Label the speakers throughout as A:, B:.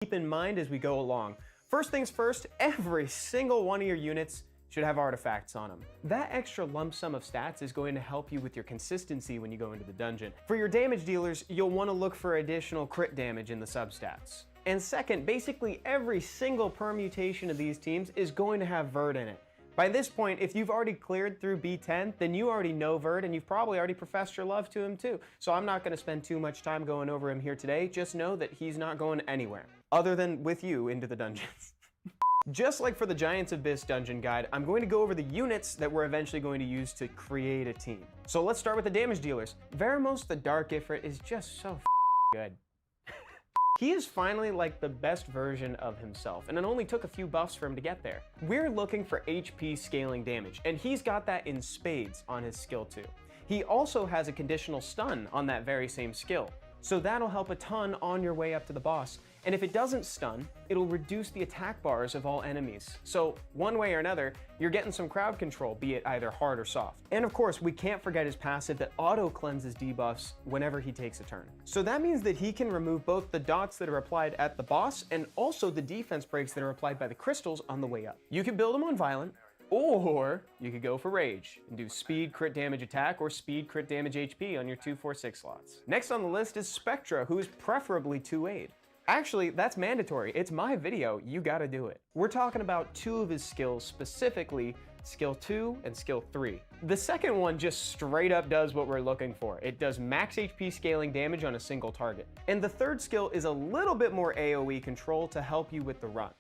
A: keep in mind as we go along. First things first, every single one of your units should have artifacts on them. That extra lump sum of stats is going to help you with your consistency when you go into the dungeon. For your damage dealers, you'll want to look for additional crit damage in the substats. And second, basically every single permutation of these teams is going to have Verd in it. By this point, if you've already cleared through B10, then you already know Verd and you've probably already professed your love to him too. So I'm not going to spend too much time going over him here today. Just know that he's not going anywhere other than with you into the dungeons. Just like for the Giants Abyss dungeon guide, I'm going to go over the units that we're eventually going to use to create a team. So let's start with the damage dealers. Veromos the Dark Ifrit is just so good. He is finally like the best version of himself, and it only took a few buffs for him to get there. We're looking for HP scaling damage, and he's got that in spades on his skill 2. He also has a conditional stun on that very same skill, so that'll help a ton on your way up to the boss. And if it doesn't stun, it'll reduce the attack bars of all enemies. So one way or another, you're getting some crowd control, be it either hard or soft. And of course, we can't forget his passive that auto cleanses debuffs whenever he takes a turn. So that means that he can remove both the dots that are applied at the boss and also the defense breaks that are applied by the crystals on the way up. You can build him on Violent, or you could go for Rage and do speed crit damage attack or speed crit damage HP on your 2, 4, 6 slots. Next on the list is Spectra, who is preferably 2-aid. Actually, that's mandatory. It's my video, you gotta do it. We're talking about 2 of his skills, specifically skill 2 and skill 3. The second one just straight up does what we're looking for. It does max HP scaling damage on a single target. And the third skill is a little bit more AoE control to help you with the run.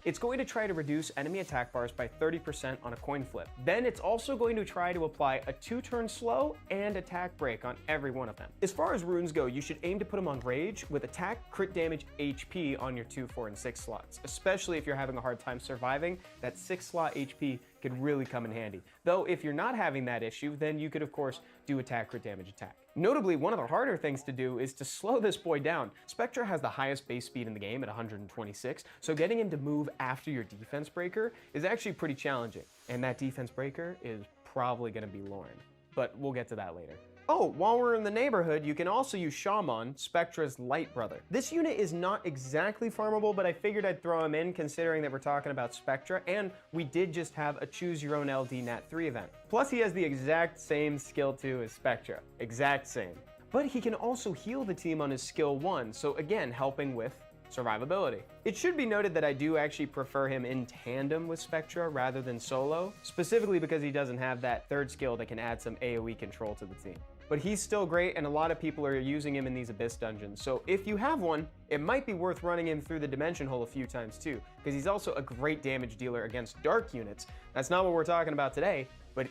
A: It's going to try to reduce enemy attack bars by 30% on a coin flip. Then it's also going to try to apply a 2-turn slow and attack break on every one of them. As far as runes go, you should aim to put them on Rage with attack, crit damage, HP on your 2, 4, and 6 slots, especially if you're having a hard time surviving. That 6 slot HP could really come in handy. Though if you're not having that issue, then you could of course do attack, crit damage, attack. Notably, one of the harder things to do is to slow this boy down. Spectra has the highest base speed in the game at 126, so getting him to move after your defense breaker is actually pretty challenging. And that defense breaker is probably gonna be Lauren, but we'll get to that later. Oh, while we're in the neighborhood, you can also use Shaman, Spectra's light brother. This unit is not exactly farmable, but I figured I'd throw him in considering that we're talking about Spectra, and we did just have a Choose Your Own LD Nat 3 event. Plus, he has the exact same skill 2 as Spectra. Exact same. But he can also heal the team on his skill 1, so again, helping with survivability. It should be noted that I do actually prefer him in tandem with Spectra rather than solo, specifically because he doesn't have that third skill that can add some AoE control to the team. But he's still great, and a lot of people are using him in these Abyss dungeons, so if you have one, it might be worth running him through the Dimension Hole a few times too, because he's also a great damage dealer against dark units. That's not what we're talking about today, but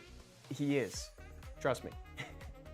A: he is. Trust me.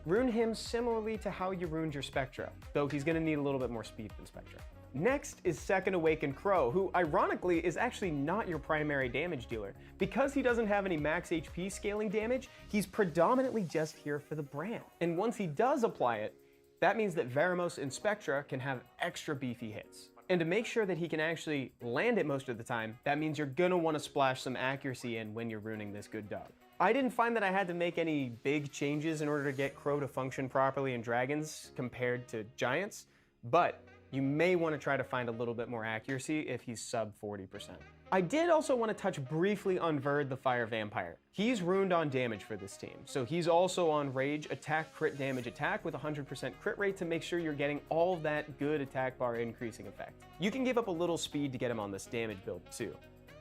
A: Rune him similarly to how you runed your Spectra, though he's gonna need a little bit more speed than Spectra. Next is Second Awakened Crow, who ironically is actually not your primary damage dealer. Because he doesn't have any max HP scaling damage, he's predominantly just here for the brand. And once he does apply it, that means that Veromos and Spectra can have extra beefy hits. And to make sure that he can actually land it most of the time, that means you're gonna wanna splash some accuracy in when you're runing this good dog. I didn't find that I had to make any big changes in order to get Crow to function properly in Dragons compared to Giants, but you may want to try to find a little bit more accuracy if he's sub 40%. I did also want to touch briefly on Verd the Fire Vampire. He's runed on damage for this team, so he's also on Rage, attack, crit damage, attack with 100% crit rate to make sure you're getting all of that good attack bar increasing effect. You can give up a little speed to get him on this damage build too.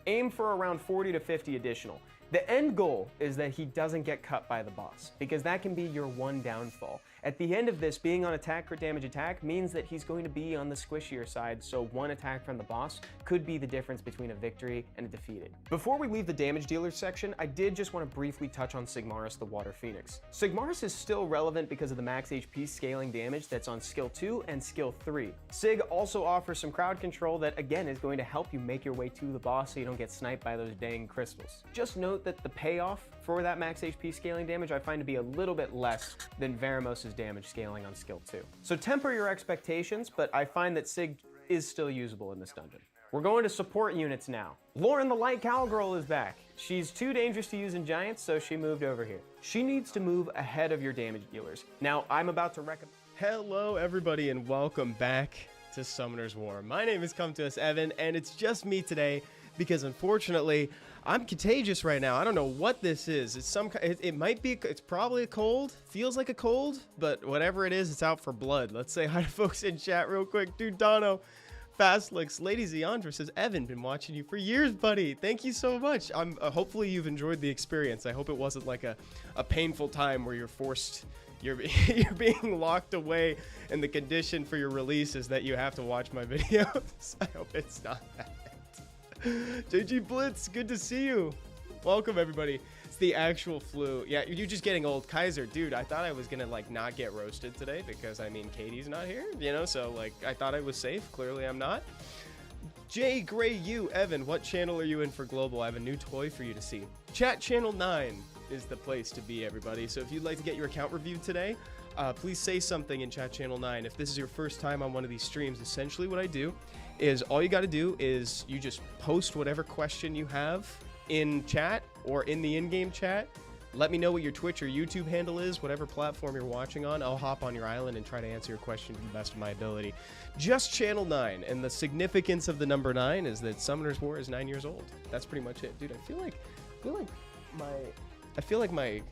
A: Aim for around 40 to 50 additional. The end goal is that he doesn't get cut by the boss, because that can be your one downfall. At the end of this, being on attack, crit damage, attack means that he's going to be on the squishier side, so one attack from the boss could be the difference between a victory and a defeated. Before we leave the damage dealers section, I did just want to briefly touch on Sigmaris the Water Phoenix. Sigmaris is still relevant because of the max HP scaling damage that's on skill 2 and skill 3. Sig also offers some crowd control that again is going to help you make your way to the boss so you don't get sniped by those dang crystals. Just note that the payoff for that max HP scaling damage I find to be a little bit less than Veromos' damage scaling on skill 2. So temper your expectations, but I find that Sig is still usable in this dungeon. We're going to support units now. Lauren the Light Cowgirl is back. She's too dangerous to use in Giants, so she moved over here. She needs to move ahead of your damage dealers. Now, I'm about to recommend... Hello everybody and welcome back
B: to Summoner's War. My name is Come To Us Evan, and it's just me today because unfortunately I'm contagious right now. I don't know what this is. It's it might be, it's probably a cold. Feels like a cold, but whatever it is, it's out for blood. Let's say hi to folks in chat real quick. Dude, Dono, Fastlix, Lady Zeandra says, Evan, been watching you for years, buddy. Thank you so much. Hopefully you've enjoyed the experience. I hope it wasn't like a painful time where you're being locked away and the condition for your release is that you have to watch my videos. I hope it's not that. JG Blitz, good to see you. Welcome, everybody. It's the actual flu. Yeah, you're just getting old. Kaiser, dude, I thought I was gonna like not get roasted today because I mean Katie's not here, you know, so like I thought I was safe. Clearly I'm not. J Gray U, Evan, what channel are you in for global? I have a new toy for you to see. Chat channel 9 is the place to be, everybody. So if you'd like to get your account reviewed today, please say something in chat channel 9. If this is your first time on one of these streams, essentially what I do is all you got to do is you just post whatever question you have in chat or in the in-game chat. Let me know what your Twitch or YouTube handle is, whatever platform you're watching on. I'll hop on your island and try to answer your question to the best of my ability. Just channel 9, and the significance of the number 9 is that Summoner's War is 9 years old. That's pretty much it, dude. I feel like my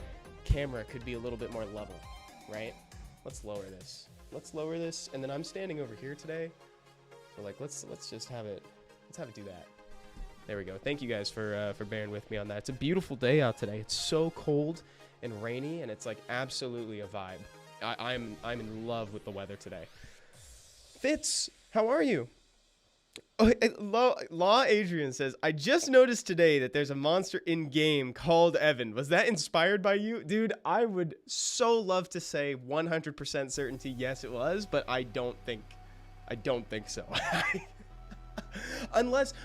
B: camera could be a little bit more level, right? Let's lower this. Let's lower this, and then I'm standing over here today. So like, let's just have it. Let's have it do that. There we go. Thank you guys for bearing with me on that. It's a beautiful day out today. It's so cold and rainy, and it's like absolutely a vibe. I'm in love with the weather today. Fitz, how are you? Oh, Law Adrian says, I just noticed today that there's a monster in game called Evan. Was that inspired by you? Dude, I would so love to say 100% certainty yes it was, but I don't think so.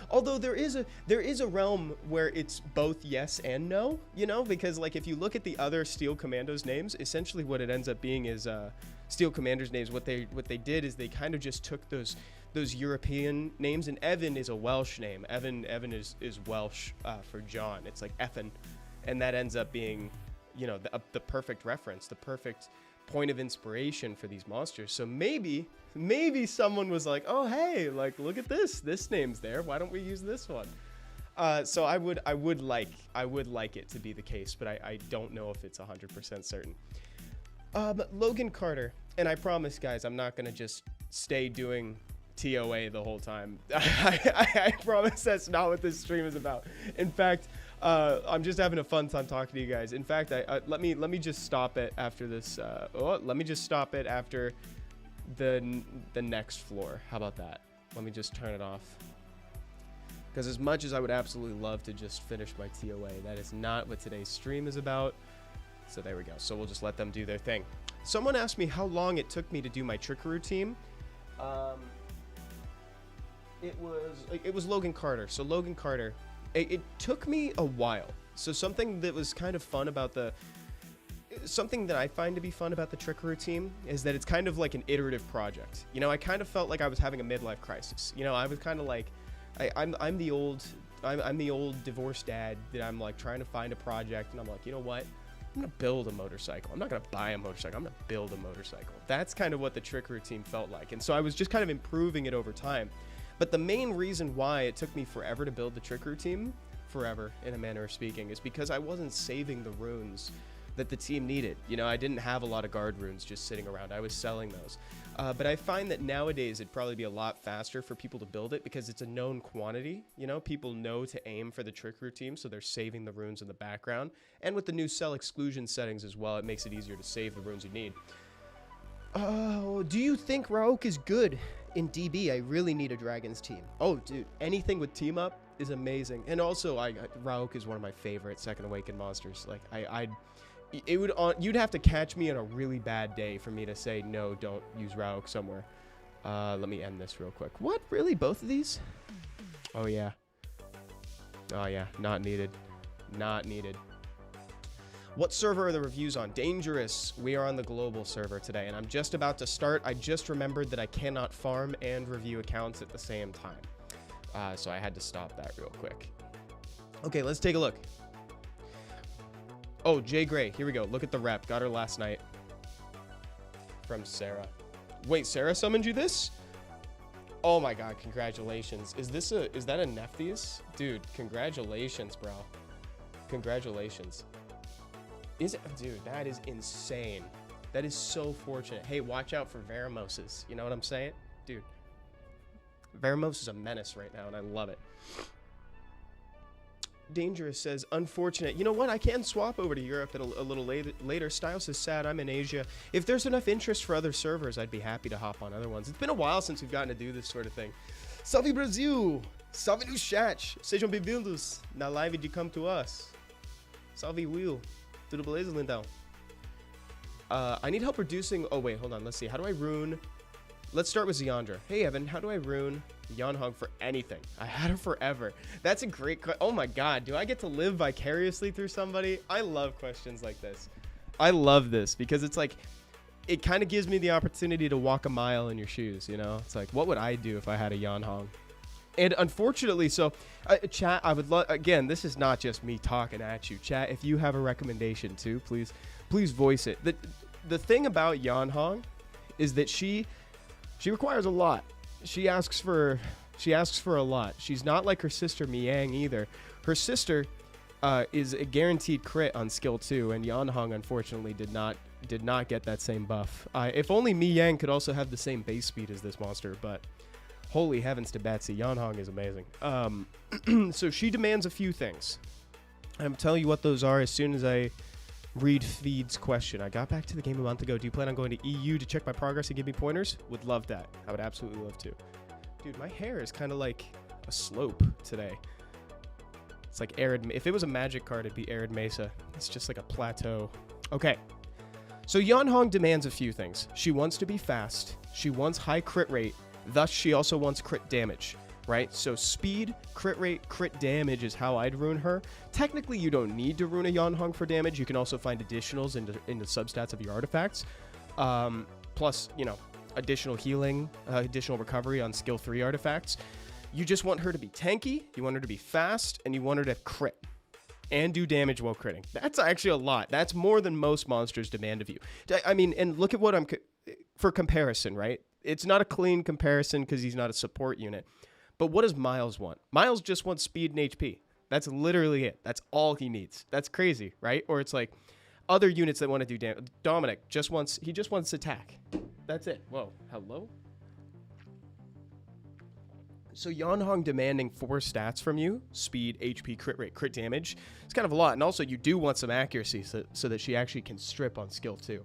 B: Although there is a realm where it's both yes and no, you know, because like if you look at the other Steel Commandos names, essentially what it ends up being is Steel Commanders names. What they did is they kind of just took those European names, and Evan is a Welsh name. Evan is Welsh for John. It's like Effin, and that ends up being, you know, the perfect reference, the perfect point of inspiration for these monsters. So maybe someone was like, oh hey, like look at this name's there, why don't we use this one? So I would like it to be the case, but I don't know if it's 100% certain. Logan Carter, and I promise guys, I'm not gonna just stay doing TOA the whole time. I promise that's not what this stream is about. In fact, I'm just having a fun time talking to you guys. In fact, let me just stop it after this. Let me just stop it after the next floor. How about that? Let me just turn it off. Because as much as I would absolutely love to just finish my TOA, that is not what today's stream is about. So there we go. So we'll just let them do their thing. Someone asked me how long it took me to do my trickaroo team. It was Logan Carter. So Logan Carter, it took me a while. So something that was kind of fun about something that I find to be fun about the trickaroo team is that it's kind of like an iterative project. You know, I kind of felt like I was having a midlife crisis. You know, I was kind of like, I'm the old divorced dad that I'm like trying to find a project, and I'm like, you know what? I'm gonna build a motorcycle. I'm not gonna buy a motorcycle. I'm gonna build a motorcycle. That's kind of what the trickaroo team felt like. And so I was just kind of improving it over time. But the main reason why it took me forever to build the trickaroo team, forever in a manner of speaking, is because I wasn't saving the runes that the team needed. You know, I didn't have a lot of guard runes just sitting around. I was selling those. But I find that nowadays it'd probably be a lot faster for people to build it because it's a known quantity. You know, people know to aim for the trickaroo team, so they're saving the runes in the background. And with the new cell exclusion settings as well, it makes it easier to save the runes you need. Oh, do you think Rauk is good in DB? I really need a Dragons team. Oh, dude, anything with team up is amazing. And also, Rauk is one of my favorite Second Awakened monsters. Like, you'd have to catch me on a really bad day for me to say, no, don't use Rauk somewhere. Let me end this real quick. What? Really? Both of these? Oh, yeah. Oh, yeah. Not needed. Not needed. What server are the reviews on? Dangerous. We are on the global server today, and I'm just about to start. I just remembered that I cannot farm and review accounts at the same time. So I had to stop that real quick. Okay, let's take a look. Oh, Jay Gray. Here we go. Look at the rep. Got her last night. From Sarah. Wait, Sarah summoned you this? Oh my god, congratulations. Is that a Nephthys? Dude, congratulations, bro. Congratulations. Dude, that is insane. That is so fortunate. Hey, watch out for Veromoses. You know what I'm saying? Dude. Veromos is a menace right now, and I love it. Dangerous says, unfortunate. You know what? I can swap over to Europe a little later. Styles says, sad, I'm in Asia. If there's enough interest for other servers, I'd be happy to hop on other ones. It's been a while since we've gotten to do this sort of thing. Salve Brasil! Salve no chat! Sejam bem-vindos na live de Come to Us. Salve Will. Tudo beleza, lindão? I need help reducing... Oh, wait, hold on. Let's see. How do I rune... Let's start with Ziandra. Hey, Evan, how do I rune Yanhong for anything? I had her forever. That's a great question. Oh my god, do I get to live vicariously through somebody? I love questions like this. I love this because it's like, it kind of gives me the opportunity to walk a mile in your shoes, you know? It's like, what would I do if I had a Yanhong? And unfortunately, so, chat, I would love, again, this is not just me talking at you. Chat, if you have a recommendation too, please voice it. The thing about Yanhong is that she requires a lot. She asks for a lot. She's not like her sister Miang either. Her sister is a guaranteed crit on skill 2, and Yanhong unfortunately did not get that same buff. If only Miang could also have the same base speed as this monster, but holy heavens to Betsy, Yanhong is amazing. So she demands a few things. I'm telling you what those are as soon as I read Feed's question. I got back to the game a month ago. Do you plan on going to EU to check my progress and give me pointers? Would love that. I would absolutely love to. Dude, my hair is kind of like a slope today. It's like arid. If it was a magic card, it'd be arid mesa. It's just like a plateau. Okay. So Yanhong demands a few things. She wants to be fast. She wants high crit rate. Thus, she also wants crit damage. Right? So speed, crit rate, crit damage is how I'd rune her. Technically, you don't need to rune a Yanhong for damage. You can also find additionals into substats of your artifacts. Plus, you know, additional healing, additional recovery on skill 3 artifacts. You just want her to be tanky, you want her to be fast, and you want her to crit and do damage while critting. That's actually a lot. That's more than most monsters demand of you. I mean, and look at what for comparison, right? It's not a clean comparison because he's not a support unit. But what does Miles want? Miles just wants speed and HP. That's literally it. That's all he needs. That's crazy, right? Or it's like other units that want to do damage. Dominic just wants attack. That's it. Whoa, hello? So Yanhong demanding 4 stats from you, speed, HP, crit rate, crit damage. It's kind of a lot. And also you do want some accuracy so that she actually can strip on skill 2.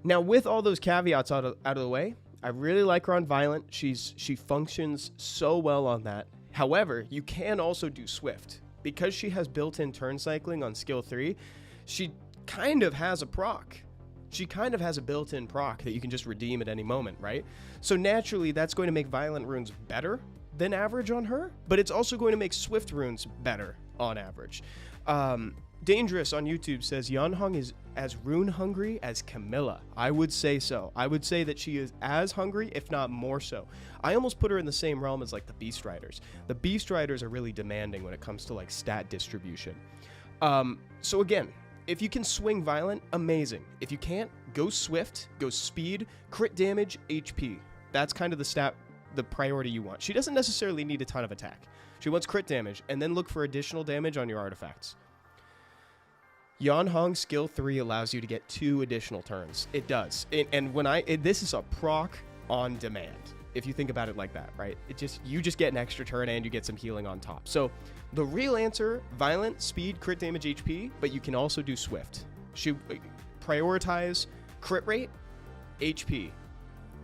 B: Now with all those caveats out of the way, I really like her on Violent. She functions so well on that. However, you can also do Swift. Because she has built-in turn cycling on skill 3, she kind of has a proc. She kind of has a built-in proc that you can just redeem at any moment, right? So naturally, that's going to make Violent runes better than average on her, but it's also going to make Swift runes better on average. Dangerous on YouTube says Yanhong is as rune hungry as Camilla. I would say so. I would say that she is as hungry, if not more so. I almost put her in the same realm as like the Beast Riders. The Beast Riders are really demanding when it comes to like stat distribution. So again, if you can swing Violent, amazing. If you can't, go Swift, go Speed, crit damage, HP. That's kind of the priority you want. She doesn't necessarily need a ton of attack. She wants crit damage, and then look for additional damage on your artifacts. Yanhong skill 3 allows you to get 2 additional turns. It does. And this is a proc on demand, if you think about it like that, right? You just get an extra turn and you get some healing on top. So the real answer, Violent, Speed, crit damage, HP, but you can also do Swift. Prioritize crit rate, HP,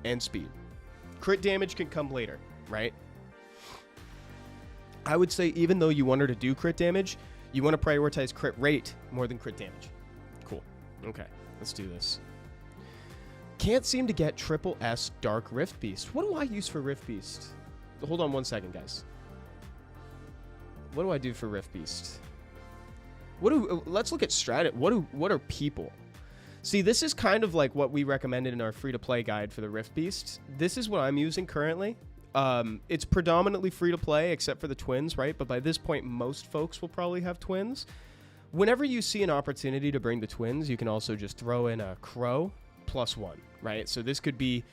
B: and speed. Crit damage can come later, right? I would say even though you want her to do crit damage, you want to prioritize crit rate more than crit damage. Cool. Okay, let's do this. Can't seem to get triple S Dark Rift Beast. What do I use for Rift Beast? Hold on one second, guys. What do I do for Rift Beast? Let's look at strat. What are people? See, this is kind of like what we recommended in our free-to-play guide for the Rift Beast. This is what I'm using currently. It's predominantly free-to-play, except for the twins, right? But by this point, most folks will probably have twins. Whenever you see an opportunity to bring the twins, you can also just throw in a Crow +1, right? So this could be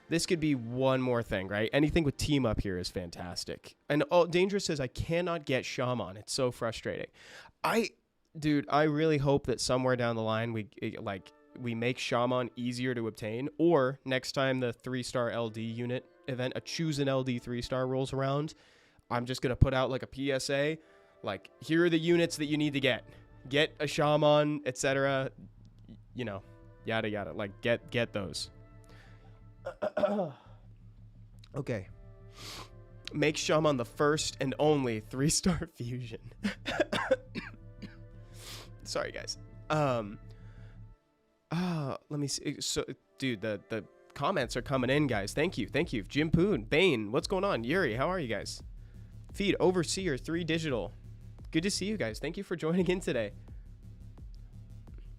B: This could be one more thing, right? Anything with team up here is fantastic. And Dangerous says, I cannot get Shaman. It's so frustrating. Dude, I really hope that somewhere down the line we make Shaman easier to obtain, or next time the 3-star LD unit event, a choose an LD 3-star rolls around, I'm just going to put out like a PSA, like, here are the units that you need to get. Get a Shaman, etc. You know, yada yada. Like, get those. Okay. Make Shaman the first and only 3-star fusion. Sorry, guys. Let me see. So, dude, the comments are coming in, guys. Thank you. Jim Poon, Bane, what's going on? Yuri, how are you guys? Feed, Overseer, 3 Digital. Good to see you guys. Thank you for joining in today.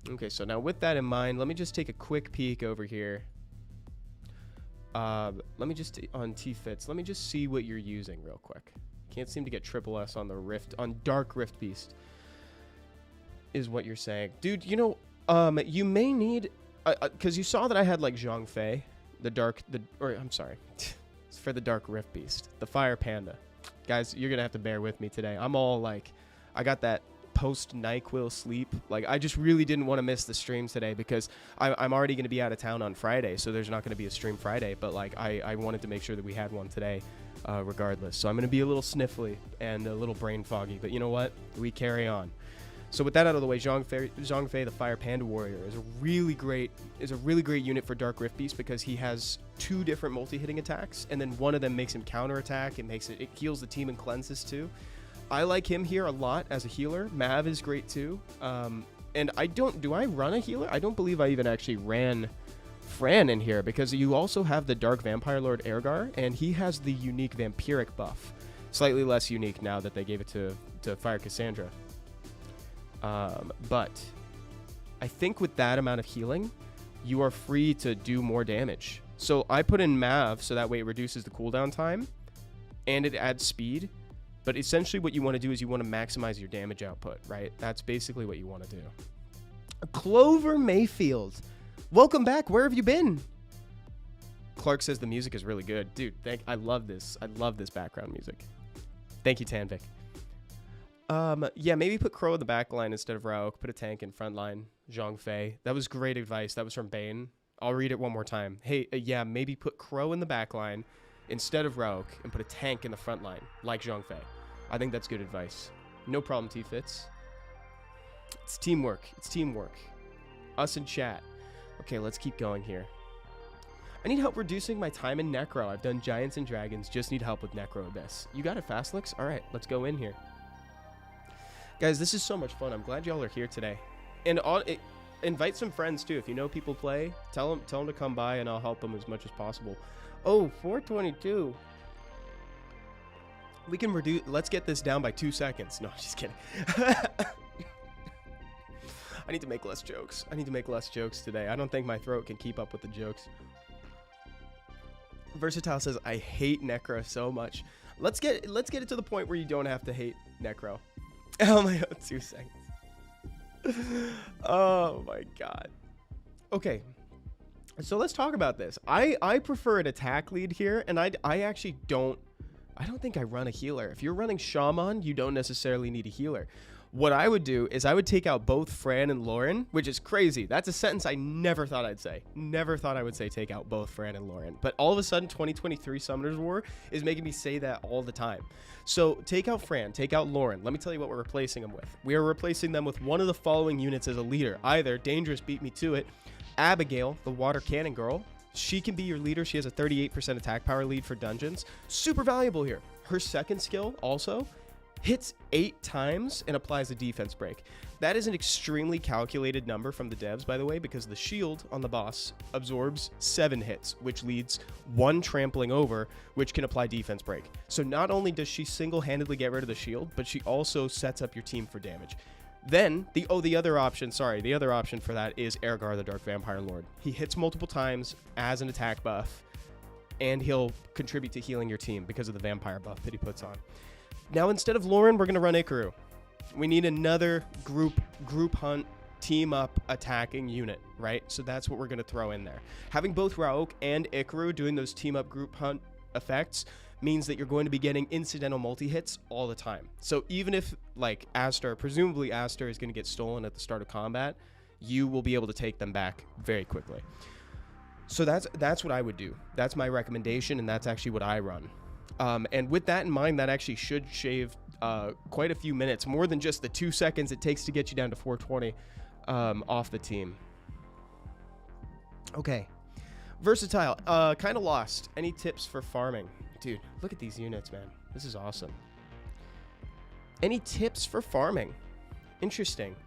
B: Okay, so now with that in mind, let me just take a quick peek over here. Let me just, on T-Fits, let me just see what you're using real quick. Can't seem to get triple S on the Rift, on Dark Rift Beast, is what you're saying. Dude, you know, you may need, because you saw that I had like Zhang Fei, I'm sorry, it's for the Dark Rift Beast, the Fire Panda. Guys, you're gonna have to bear with me today. I'm all like, I got that post NyQuil sleep. Like, I just really didn't want to miss the stream today because I'm already gonna be out of town on Friday, so there's not gonna be a stream Friday. But like, I wanted to make sure that we had one today, regardless. So I'm gonna be a little sniffly and a little brain foggy. But you know what? We carry on. So with that out of the way, Zhang Fei, the Fire Panda Warrior, is a really great unit for Dark Rift Beast because he has 2 different multi-hitting attacks, and then one of them makes him counterattack. It heals the team and cleanses too. I like him here a lot as a healer. Mav is great too. And do I run a healer? I don't believe I even actually ran Fran in here because you also have the Dark Vampire Lord Ergar, and he has the unique vampiric buff. Slightly less unique now that they gave it to Fire Cassandra. But I think with that amount of healing, you are free to do more damage. So I put in Mav so that way it reduces the cooldown time and it adds speed. But essentially what you want to do is you want to maximize your damage output, right? That's basically what you want to do. Clover Mayfield, welcome back. Where have you been? Clark says the music is really good. Dude, I love this. I love this background music. Thank you, Tanvik. Yeah, maybe put Crow in the back line instead of Rauk. Put a tank in front line. Zhang Fei. That was great advice. That was from Bane. I'll read it one more time. Hey, yeah, maybe put Crow in the back line instead of Rauk and put a tank in the front line, like Zhang Fei. I think that's good advice. No problem, T-Fits. It's teamwork. It's teamwork. Us in chat. Okay, let's keep going here. I need help reducing my time in Necro. I've done Giants and Dragons. Just need help with Necro Abyss. You got it, Fastlix? All right, let's go in here. Guys, this is so much fun. I'm glad y'all are here today. And invite some friends, too. If you know people play, tell them to come by, and I'll help them as much as possible. Oh, 422. We can reduce... Let's get this down by 2 seconds. No, just kidding. I need to make less jokes. I need to make less jokes today. I don't think my throat can keep up with the jokes. Versatile says, I hate Necro so much. Let's get it to the point where you don't have to hate Necro. Oh my god, 2 seconds. Oh my god. Okay. So let's talk about this. I prefer an attack lead here, and I actually don't think I run a healer. If you're running Shaman, you don't necessarily need a healer. What I would do is I would take out both Fran and Lauren, which is crazy. That's a sentence I never thought I'd say. Never thought I would say take out both Fran and Lauren. But all of a sudden, 2023 Summoners War is making me say that all the time. So take out Fran, take out Lauren. Let me tell you what we're replacing them with. We are replacing them with one of the following units as a leader. Either Dangerous beat me to it, Abigail, the Water Cannon Girl. She can be your leader. She has a 38% attack power lead for dungeons. Super valuable here. Her second skill also hits 8 times and applies a defense break. That is an extremely calculated number from the devs, by the way, because the shield on the boss absorbs 7 hits, which leads 1 trampling over, which can apply defense break. So not only does she single-handedly get rid of the shield, but she also sets up your team for damage. Then, the other option for that is Ergar, the Dark Vampire Lord. He hits multiple times as an attack buff, and he'll contribute to healing your team because of the vampire buff that he puts on. Now, instead of Lauren, we're going to run Ikaru. We need another group hunt team up attacking unit, right? So that's what we're going to throw in there. Having both Rauk and Ikaru doing those team up group hunt effects means that you're going to be getting incidental multi-hits all the time. So even if, like, presumably Aster is going to get stolen at the start of combat, you will be able to take them back very quickly. So that's what I would do. That's my recommendation, and that's actually what I run. And with that in mind, that actually should shave quite a few minutes, more than just the 2 seconds it takes to get you down to 420 off the team. Okay. Versatile. Kind of lost. Any tips for farming? Dude, look at these units, man. This is awesome. Any tips for farming? Interesting.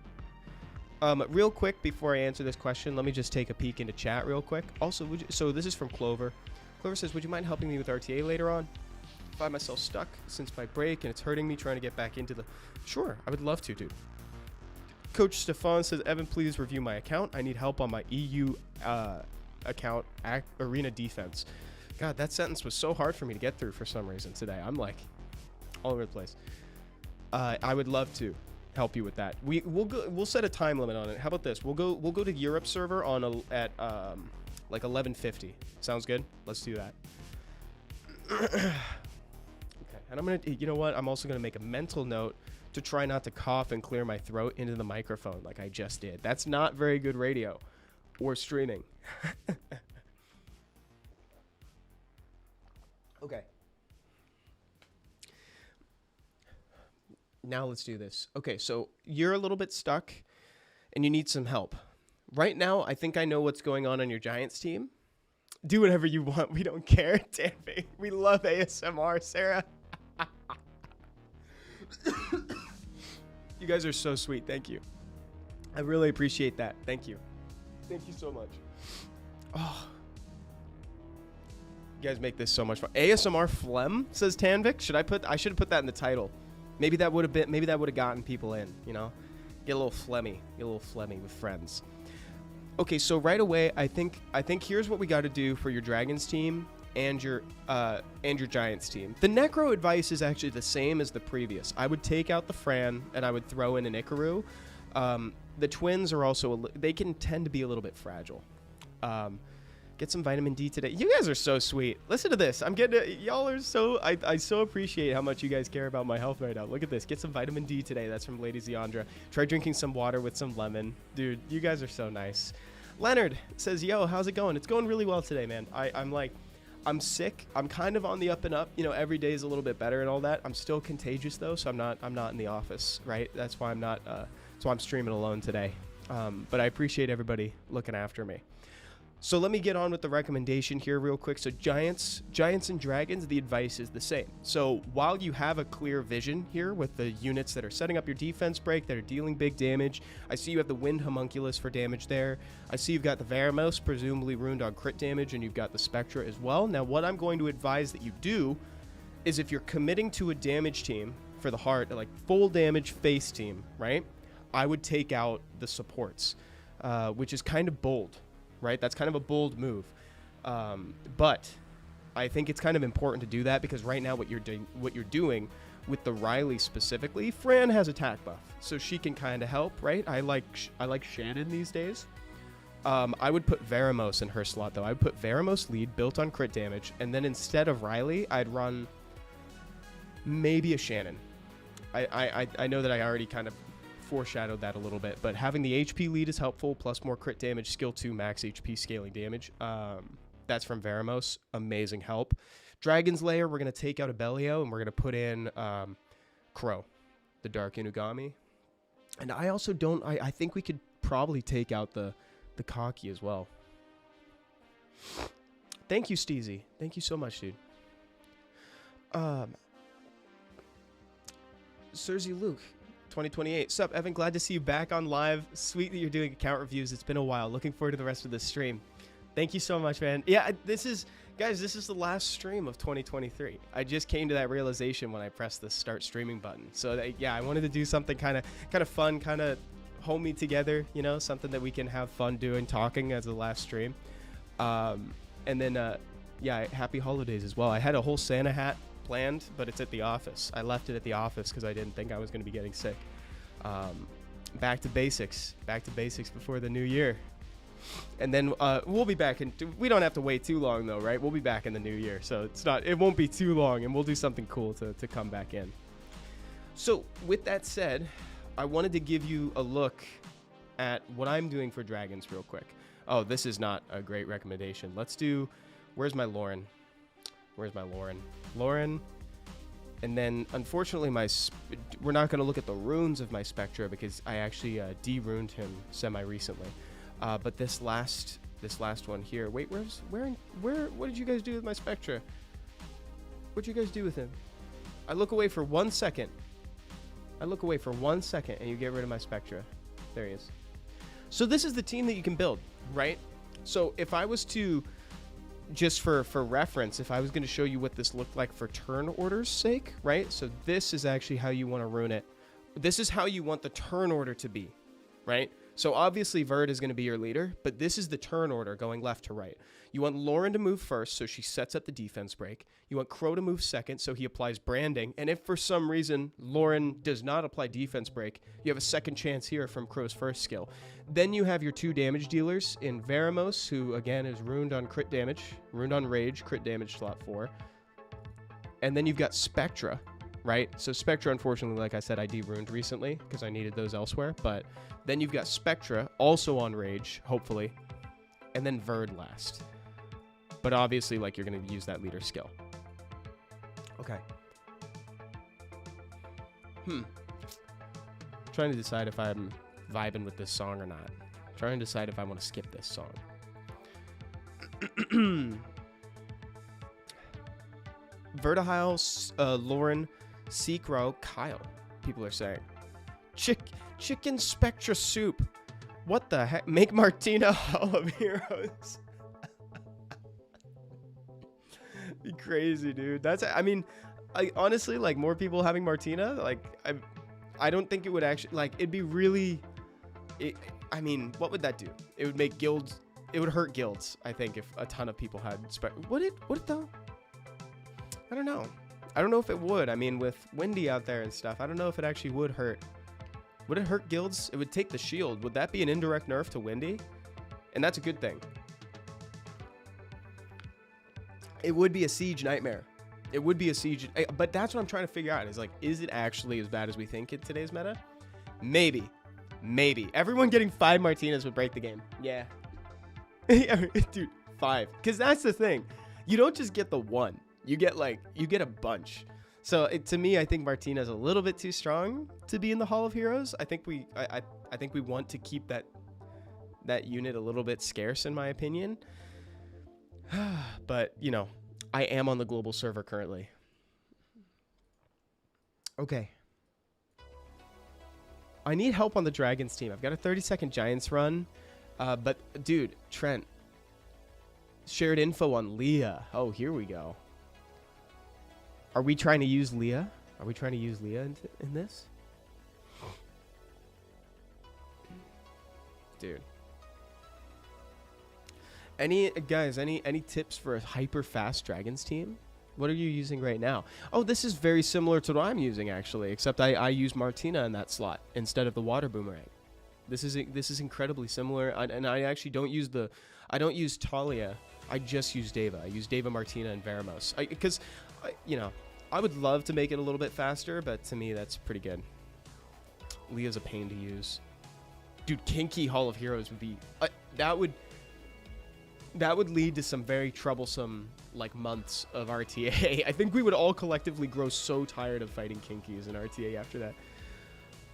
B: Real quick, before I answer this question, let me just take a peek into chat real quick. Also, so this is from Clover. Clover says, would you mind helping me with RTA later on? I find myself stuck since my break, and it's hurting me trying to get back into the... Sure, I would love to, dude. Coach Stefan says, Evan, please review my account. I need help on my EU account, arena defense. God, that sentence was so hard for me to get through for some reason today. I'm like all over the place. I would love to help you with that. We'll set a time limit on it. How about this? We'll go to the Europe server on at like 11:50. Sounds good? Let's do that. Okay. And I'm gonna, you know what? I'm also gonna make a mental note to try not to cough and clear my throat into the microphone like I just did. That's not very good radio or streaming. Okay. Now let's do this. Okay, so you're a little bit stuck and you need some help. Right now, I think I know what's going on your Giants team. Do whatever you want. We don't care. Damn it. We love ASMR, Sarah. You guys are so sweet. Thank you. I really appreciate that. Thank you. Thank you so much. Oh. You guys make this so much fun. ASMR phlegm, says Tanvik. I should have put that in the title. Maybe that would have gotten people in, you know? Get a little phlegmy with friends. Okay, so right away, I think here's what we got to do for your Dragons team and your Giants team. The Necro advice is actually the same as the previous. I would take out the Fran and I would throw in an Ikaru. The twins are also they can tend to be a little bit fragile. Get some vitamin D today. You guys are so sweet. Listen to this. Y'all are so, I so appreciate how much you guys care about my health right now. Look at this. Get some vitamin D today. That's from Lady Ziandra. Try drinking some water with some lemon. Dude, you guys are so nice. Leonard says, yo, how's it going? It's going really well today, man. I'm sick. I'm kind of on the up and up. You know, every day is a little bit better and all that. I'm still contagious though, so I'm not in the office, right? That's why I'm streaming alone today. But I appreciate everybody looking after me. So let me get on with the recommendation here real quick. So Giants and Dragons, the advice is the same. So while you have a clear vision here with the units that are setting up your defense break, that are dealing big damage, I see you have the Wind Homunculus for damage there. I see you've got the Veromos, presumably ruined on crit damage, and you've got the Spectra as well. Now what I'm going to advise that you do is if you're committing to a damage team for the heart, like full damage face team, right? I would take out the supports, which is kind of bold. Right, that's kind of a bold move, but I think it's kind of important to do that because right now what you're doing with the Riley specifically, Fran has attack buff, so she can kind of help, right? I like Shannon these days. I would put Veromos in her slot though. I would put Veromos lead built on crit damage, and then instead of Riley, I'd run maybe a Shannon. I know that I already kind of foreshadowed that a little bit, but having the HP lead is helpful, plus more crit damage, skill 2 max HP scaling damage. That's from Veromos, amazing help. Dragon's Lair, we're going to take out a Bellio and we're going to put in Crow, the Dark Inugami. And I also don't, I think we could probably take out the Kaki as well. Thank you, Steezy. Thank you so much, dude. Cersei Luke 2028. Sup, Evan? Glad to see you back on live. Sweet that you're doing account reviews. It's been a while. Looking forward to the rest of this stream. Thank you so much, man. Yeah, this is the last stream of 2023. I just came to that realization when I pressed the start streaming button. So yeah, I wanted to do something kind of fun, kind of homey together, you know, something that we can have fun doing, talking as the last stream. And then, yeah, happy holidays as well. I had a whole Santa hat planned, but it's at the office. I left it at the office because I didn't think I was going to be getting sick. back to basics before the new year. And then we'll be back we don't have to wait too long though, right? We'll be back in the new year, so it won't be too long, and we'll do something cool to come back in. So with that said, I wanted to give you a look at what I'm doing for dragons real quick. Oh, this is not a great recommendation. Let's do, where's my Lauren? Lauren. And then, unfortunately, we're not going to look at the runes of my Spectra because I actually de-runed him semi-recently. But this last one here. Wait, what did you guys do with my Spectra? What'd you guys do with him? I look away for 1 second. And you get rid of my Spectra. There he is. So this is the team that you can build, right? So if I was to, just for reference, if I was going to show you what this looked like for turn order's sake, right? So this is actually how you want to rune it. This is how you want the turn order to be, right? So obviously Verd is going to be your leader, but this is the turn order going left to right. You want Lauren to move first, so she sets up the defense break. You want Crow to move second, so he applies branding. And if for some reason Lauren does not apply defense break, you have a second chance here from Crow's first skill. Then you have your 2 damage dealers in Veromos, who again is runed on crit damage, runed on rage, crit damage slot 4. And then you've got Spectra, right? So Spectra, unfortunately, like I said, I de-runed recently because I needed those elsewhere. But then you've got Spectra, also on rage, hopefully. And then Verd last. But obviously, like, you're going to use that leader skill. Okay. Trying to decide if I'm vibing with this song or not. Trying to decide if I want to skip this song. Vertihile, Lauren, Seacrow, Kyle. People are saying. Chicken Spectra soup. What the heck? Make Martina Hall of Heroes. Be crazy, dude. I honestly, like, more people having Martina, like, I don't think it would actually, like, it'd be really, what would that do? It would make guilds, it would hurt guilds, I think, if a ton of people had, would it though? I don't know. I don't know if it would. I mean, with Windy out there and stuff, I don't know if it actually would hurt. Would it hurt guilds? It would take the shield. Would that be an indirect nerf to Windy? And that's a good thing. It would be a siege nightmare. It would be a siege. But that's what I'm trying to figure out. Is like, is it actually as bad as we think in today's meta? Maybe. Everyone getting 5 Martinas would break the game. Yeah. Dude, 5. Because that's the thing. You don't just get the 1. You get a bunch. So to me, I think Martina's a little bit too strong to be in the Hall of Heroes. I think we want to keep that unit a little bit scarce, in my opinion. But, you know, I am on the global server currently. Okay. I need help on the Dragons team. I've got a 30-second Giants run. But, dude, Trent. Shared info on Leah. Oh, here we go. Are we trying to use Leah? Are we trying to use Leah in this? Dude. Any tips for a hyper fast Dragons team? What are you using right now? Oh, this is very similar to what I'm using, actually, except I use Martina in that slot instead of the water boomerang. This is incredibly similar, and I actually don't use Talia. I just use Deva. I use Deva, Martina, and Veromos. Because, you know, I would love to make it a little bit faster, but to me, that's pretty good. Leah's a pain to use. Dude, Kinky Hall of Heroes would be... that would lead to some very troublesome, like, months of RTA. I think we would all collectively grow so tired of fighting Kinkies in RTA after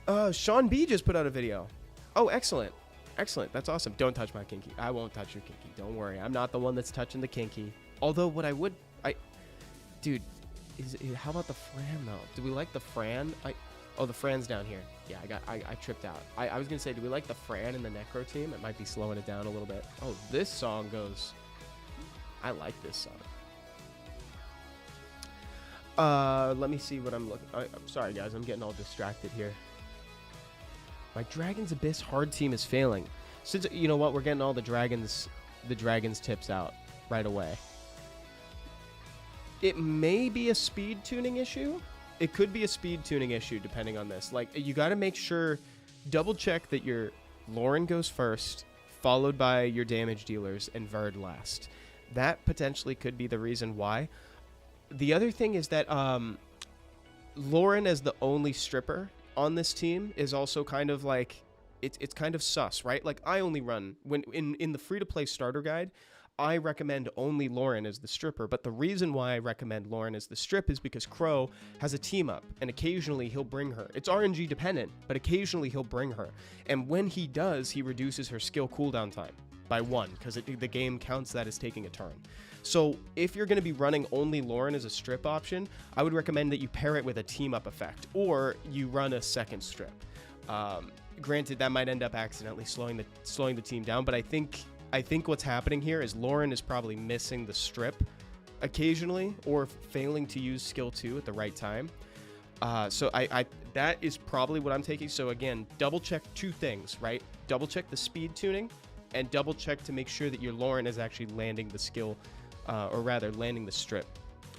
B: that. Sean B just put out a video. Oh, excellent. Excellent. That's awesome. Don't touch my Kinky. I won't touch your Kinky. Don't worry. I'm not the one that's touching the Kinky. Although, what I would... Dude, how about the Fran, though? Do we like the Fran? Oh, the Fran's down here. Yeah, I tripped out. I was going to say, do we like the Fran in the Necro team? It might be slowing it down a little bit. Oh, this song goes... I like this song. Let me see what I'm looking... I'm sorry, guys. I'm getting all distracted here. My Dragon's Abyss hard team is failing. Since, you know what? We're getting all the Dragons tips out right away. It may be a speed tuning issue. It could be a speed tuning issue depending on this. Like, you got to make sure double check that your Lauren goes first, followed by your damage dealers, and Verd last. That potentially could be the reason why. The other thing is that Lauren, as the only stripper on this team, is also kind of like, it's kind of sus, right? Like, I only run, when in the free-to-play starter guide, I recommend only Lauren as the stripper, but the reason why I recommend Lauren as the strip is because Crow has a team up, and occasionally he'll bring her. It's RNG dependent, but occasionally he'll bring her. And when he does, he reduces her skill cooldown time by 1, because the game counts that as taking a turn. So if you're going to be running only Lauren as a strip option, I would recommend that you pair it with a team up effect, or you run a second strip. Granted, that might end up accidentally slowing the team down, but I think what's happening here is Lauren is probably missing the strip occasionally, or failing to use skill 2 at the right time. So that is probably what I'm taking. So again, double check 2 things, right? Double check the speed tuning, and double check to make sure that your Lauren is actually landing the skill, or rather landing the strip.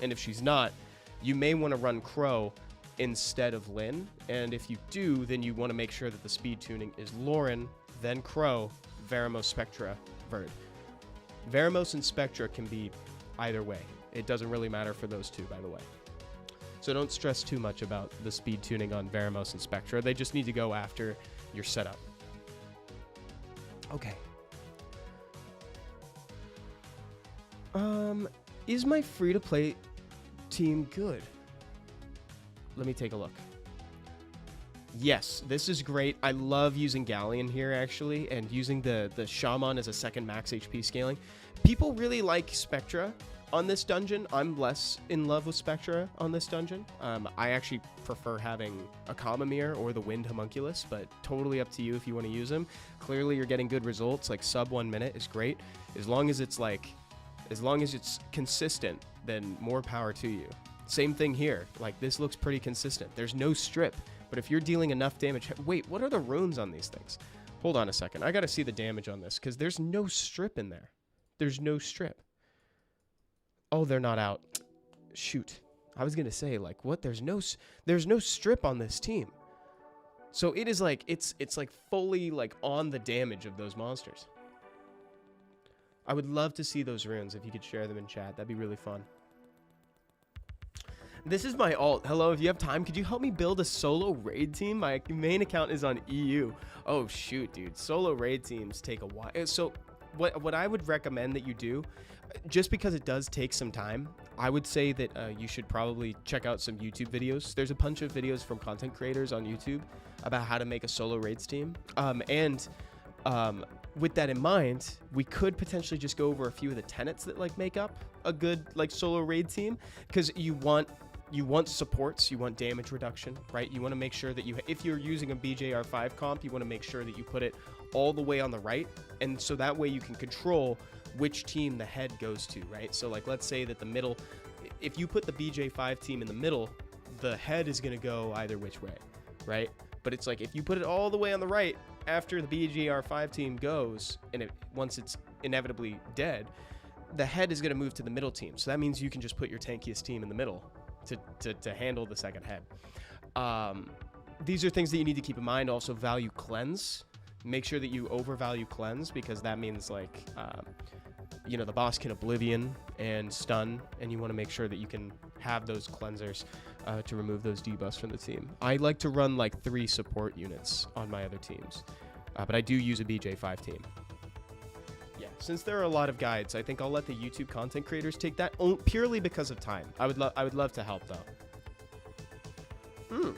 B: And if she's not, you may want to run Crow instead of Lynn. And if you do, then you want to make sure that the speed tuning is Lauren, then Crow, Veromos, Spectra, Verd. Veromos and Spectra can be either way. It doesn't really matter for those two, by the way. So don't stress too much about the speed tuning on Veromos and Spectra. They just need to go after your setup. Okay. Is my free-to-play team good? Let me take a look. Yes, this is great. I love using Galleon here, actually, and using the Shaman as a second max HP scaling. People really like Spectra on this dungeon. I'm less in love with Spectra on this dungeon. I actually prefer having a Kamamir or the Wind Homunculus, but totally up to you if you want to use them. Clearly, you're getting good results. Like, sub 1 minute is great. As long as it's consistent, then more power to you. Same thing here. Like, this looks pretty consistent. There's no strip, but if you're dealing enough damage... Wait, what are the runes on these things? Hold on a second. I got to see the damage on this, because there's no strip in there. There's no strip. Oh, they're not out. Shoot. I was going to say, like, what? There's no strip on this team. So it is like, it's like fully like on the damage of those monsters. I would love to see those runes if you could share them in chat. That'd be really fun. This is my alt. Hello, if you have time, could you help me build a solo raid team? My main account is on EU. Oh, shoot, dude. Solo raid teams take a while. So what I would recommend that you do, just because it does take some time, I would say that you should probably check out some YouTube videos. There's a bunch of videos from content creators on YouTube about how to make a solo raids team. With that in mind, we could potentially just go over a few of the tenets that like make up a good like solo raid team, because you want supports, you want damage reduction, right? You want to make sure that if you're using a BJR5 comp, you want to make sure that you put it all the way on the right, and so that way you can control which team the head goes to, right? So like, let's say that the middle, if you put the BJ5 team in the middle, the head is going to go either which way, right? But it's like, if you put it all the way on the right after the BGR5 team goes, and once it's inevitably dead, the head is going to move to the middle team. So that means you can just put your tankiest team in the middle to handle the second head. These are things that you need to keep in mind. Also, value cleanse. Make sure that you overvalue cleanse, because that means like, the boss can oblivion and stun, and you want to make sure that you can have those cleansers to remove those debuffs from the team. I like to run like 3 support units on my other teams, but I do use a BJ5 team. Yeah, since there are a lot of guides, I think I'll let the YouTube content creators take that purely because of time. I would love to help though.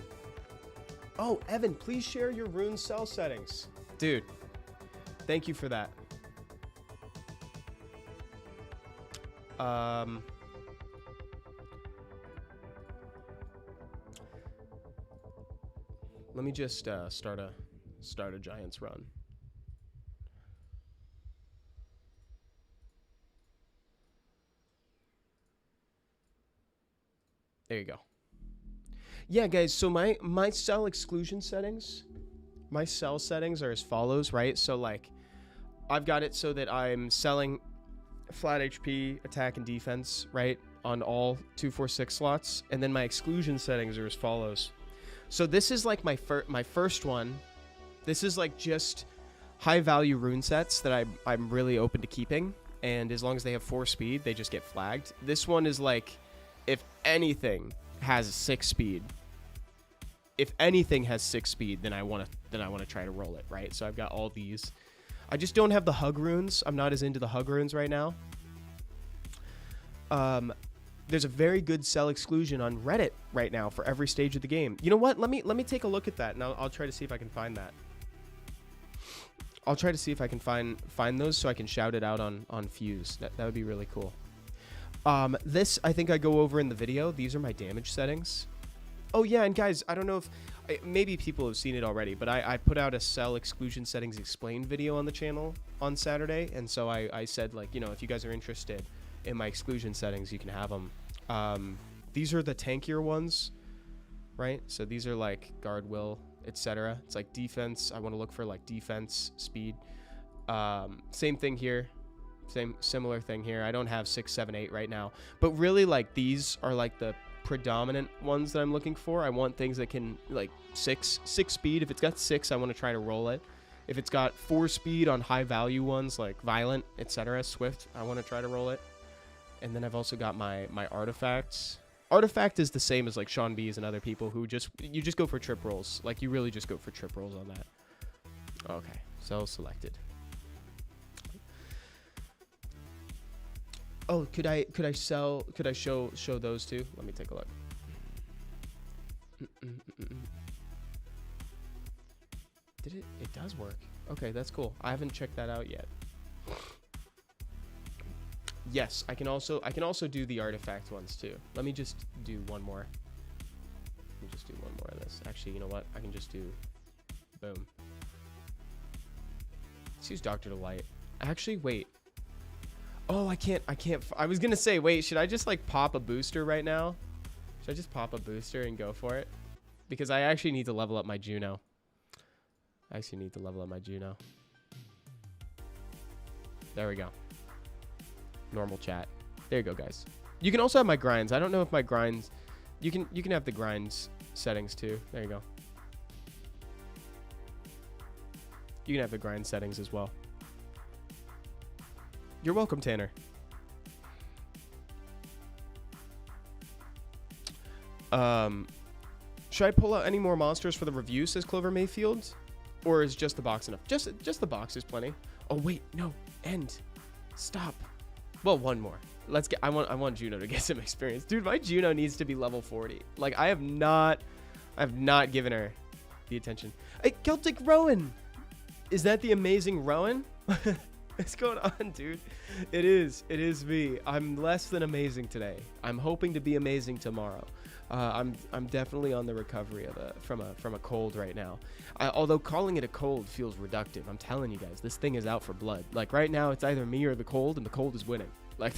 B: Oh, Evan, please share your rune cell settings. Dude, thank you for that. Let me just start a Giants run. There you go. Yeah, guys, so my cell exclusion settings, my cell settings are as follows, right? So like, I've got it so that I'm selling flat HP, attack, and defense, right, on all 246 slots, and then my exclusion settings are as follows. So this is like my first one This is like just high value rune sets that I'm really open to keeping. And as long as they have 4 speed, they just get flagged. This one is like, if anything has 6 speed, then I want to try to roll it, right? So I've got all these. I just don't have the hug runes. I'm not as into the hug runes right now. There's a very good sell exclusion on Reddit right now for every stage of the game. You know what? Let me take a look at that, and I'll try to see if I can find that. I'll try to see if I can find those so I can shout it out on Fuse. That would be really cool. This, I think I go over in the video. These are my damage settings. Oh, yeah, and guys, I don't know if... maybe people have seen it already, but I put out a Cell Exclusion Settings Explained video on the channel on Saturday, and so I said, like, you know, if you guys are interested in my exclusion settings, you can have them. These are the tankier ones, right? So these are, like, guard will, etc. It's like defense. I want to look for, like, defense, speed. Same thing here. Similar thing here. I don't have 6, 7, 8 right now. But really, like, these are, like, the predominant ones that I'm looking for. I want things that can, like, 6 speed. If it's got 6, I want to try to roll it. If it's got 4 speed on high value ones like violent, etc., swift, I want to try to roll it. And then I've also got my artifacts. Artifact is the same as like Sean B's and other people who you just go for trip rolls. Like, you really just go for trip rolls on that. Okay, so selected. Oh, could I show those too? Let me take a look. Did it? It does work. Okay, that's cool. I haven't checked that out yet. Yes, I can also do the artifact ones too. Let me just do one more. Let me just do one more of this. Actually, you know what? I can just do boom. Let's use Dr. Delight. Actually, wait. Oh, I can't. I was going to say, wait, should I just like pop a booster right now? Should I just pop a booster and go for it? Because I actually need to level up my Juno. There we go. Normal chat. There you go, guys. You can also have my grinds. I don't know if my grinds... You can have the grinds settings too. There you go. You can have the grind settings as well. You're welcome, Tanner. Should I pull out any more monsters for the review, says Clover Mayfield? Or is just the box enough? Just the box is plenty. Oh, wait. No. End. Stop. Well, one more. Let's get... I want Juno to get some experience. Dude, my Juno needs to be level 40. Like, I have not given her the attention. Hey, Celtic Rowan! Is that the amazing Rowan? What's going on, dude? It is me. I'm less than amazing today. I'm hoping to be amazing tomorrow. I'm definitely on the recovery from a cold right now. Although calling it a cold feels reductive. I'm telling you guys, this thing is out for blood. Like, right now, it's either me or the cold, and the cold is winning. Like,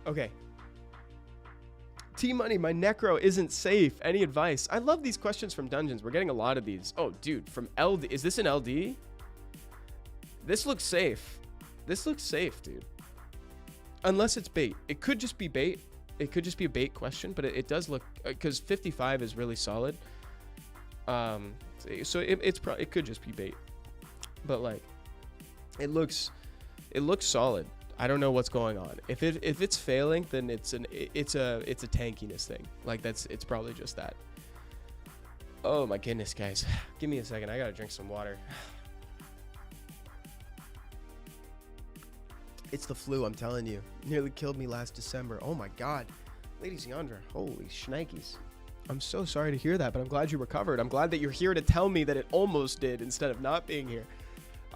B: okay. T-Money, my Necro isn't safe. Any advice? I love these questions from Dungeons. We're getting a lot of these. Oh, dude, from LD. Is this an LD? This looks safe. This looks safe, dude. Unless it's bait. It could just be bait. It could just be a bait question, but it does look... Because 55 is really solid. So it could just be bait. But, like, it looks solid. I don't know what's going on. If it's failing, then it's a tankiness thing. Like, it's probably just that. Oh my goodness, guys. Give me a second. I gotta drink some water. It's the flu, I'm telling you. Nearly killed me last December. Oh my god. Ladies Yandra, holy shnikes. I'm so sorry to hear that, but I'm glad you recovered. I'm glad that you're here to tell me that it almost did instead of not being here.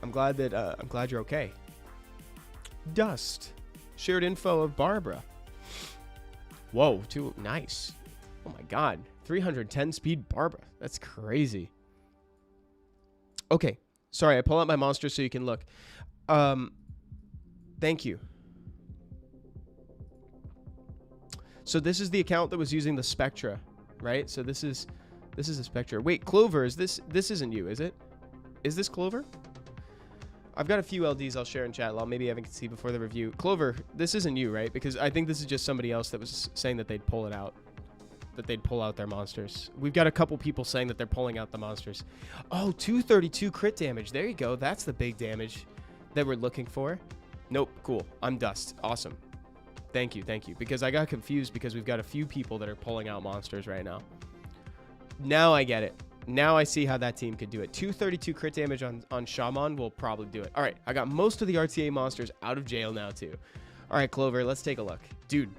B: I'm glad you're okay. Dust. Shared info of Barbara. Whoa, nice. Oh my god. 310 speed Barbara. That's crazy. Okay. Sorry, I pull out my monster so you can look. Thank you. So this is the account that was using the Spectra, right? So this is a Spectra. Wait, Clover, this isn't you, is it? Is this Clover? I've got a few LDs I'll share in chat. Maybe I can see before the review. Clover, this isn't you, right? Because I think this is just somebody else that was saying that they'd pull it out. that they'd pull out their monsters. We've got a couple people saying that they're pulling out the monsters. Oh, 232 crit damage. There you go. That's the big damage that we're looking for. Nope. Cool. I'm dust. Awesome. Thank you. Thank you. Because I got confused because we've got a few people that are pulling out monsters right now. Now I get it. Now I see how that team could do it. 232 crit damage on Shaman will probably do it. All right. I got most of the RTA monsters out of jail now too. All right, Clover, let's take a look. Dude,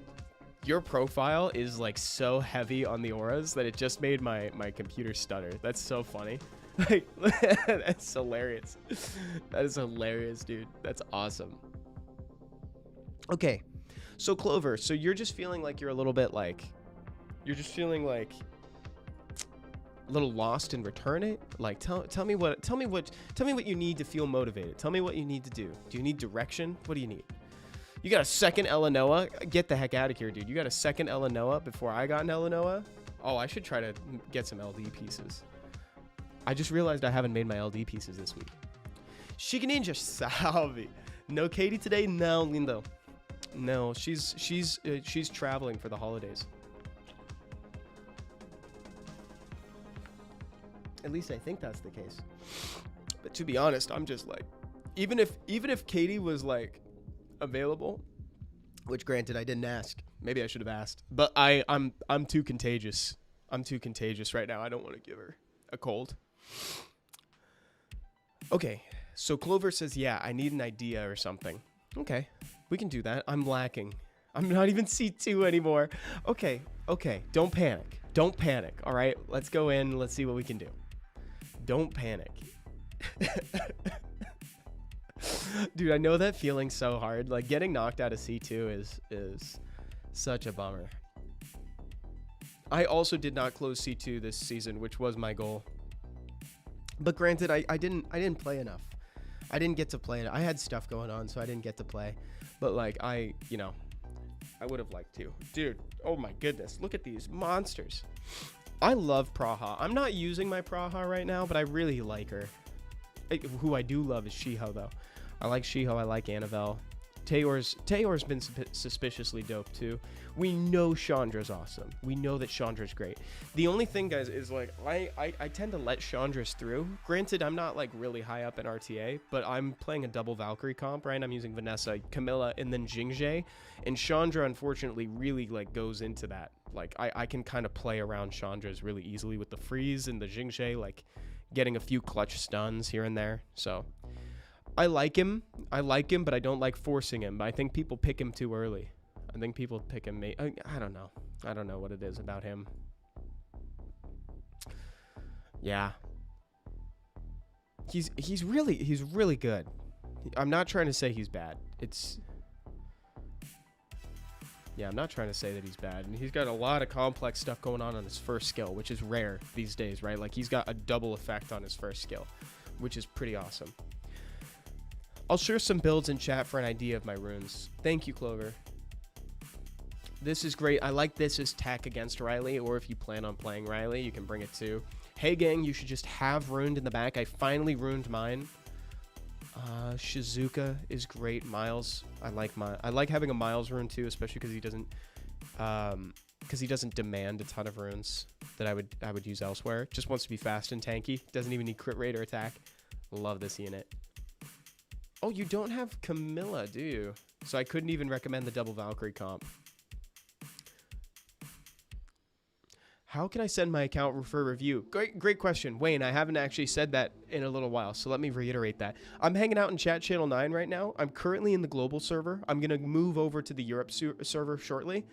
B: your profile is like so heavy on the auras that it just made my computer stutter. That's so funny. Like, that's hilarious. That is hilarious, dude. That's awesome. Okay. So Clover, so you're just feeling like you're a little bit like, you're just feeling like a little lost in return it. Like, tell me what you need to feel motivated. Tell me what you need to do. Do you need direction? What do you need? You got a second Elenoa? Get the heck out of here, dude. You got a second Elenoa before I got an Elenoa? Oh, I should try to get some LD pieces. I just realized I haven't made my LD pieces this week. Chica Ninja, salve. No Katie today? No, Lindo. No, she's traveling for the holidays. At least I think that's the case. But to be honest, I'm just like, even if Katie was like available, which granted I didn't ask. Maybe I should have asked. But I'm too contagious. I'm too contagious right now. I don't want to give her a cold. Okay. So Clover says, yeah, I need an idea or something. Okay. We can do that. I'm lacking. I'm not even C2 anymore. Okay. Okay. Don't panic. Don't panic. All right. Let's go in. Let's see what we can do. Don't panic. Dude, I know that feeling so hard. Like, getting knocked out of C2 is such a bummer. I also did not close C2 this season, which was my goal. But granted, I didn't play enough. I didn't get to play it. I had stuff going on, so I didn't get to play. But like, I would have liked to. Dude, oh my goodness. Look at these monsters. I love Praha. I'm not using my Praha right now, but I really like her. Who I do love is Shiho, though. I like Shiho. I like Annabelle. Taeyor's been suspiciously dope, too. We know Chandra's awesome. We know that Chandra's great. The only thing, guys, is, like, I tend to let Chandra's through. Granted, I'm not, like, really high up in RTA, but I'm playing a double Valkyrie comp, right? I'm using Vanessa, Camilla, and then Jingjae. And Chandra, unfortunately, really, like, goes into that. Like, I can kind of play around Chandra's really easily with the freeze and the Jingjae, like, getting a few clutch stuns here and there. So I like him, but I don't like forcing him. I think people pick him too early. I think people pick him. I don't know. I don't know what it is about him. Yeah. He's really good. I'm not trying to say he's bad. Yeah, I'm not trying to say that he's bad. And he's got a lot of complex stuff going on his first skill, which is rare these days, right? Like, he's got a double effect on his first skill, which is pretty awesome. I'll share some builds in chat for an idea of my runes. Thank you, Clover. This is great. I like this as tech against Riley, or if you plan on playing Riley, you can bring it too. Hey, gang, you should just have runed in the back. I finally runed mine. Shizuka is great. Miles, I like having a Miles rune too, especially because he doesn't demand a ton of runes that I would use elsewhere. Just wants to be fast and tanky. Doesn't even need crit rate or attack. Love this unit. Oh, you don't have Camilla, do you? So I couldn't even recommend the double Valkyrie comp. How can I send my account for review? Great question. Wayne, I haven't actually said that in a little while, so let me reiterate that. I'm hanging out in chat channel 9 right now. I'm currently in the global server. I'm going to move over to the Europe server shortly.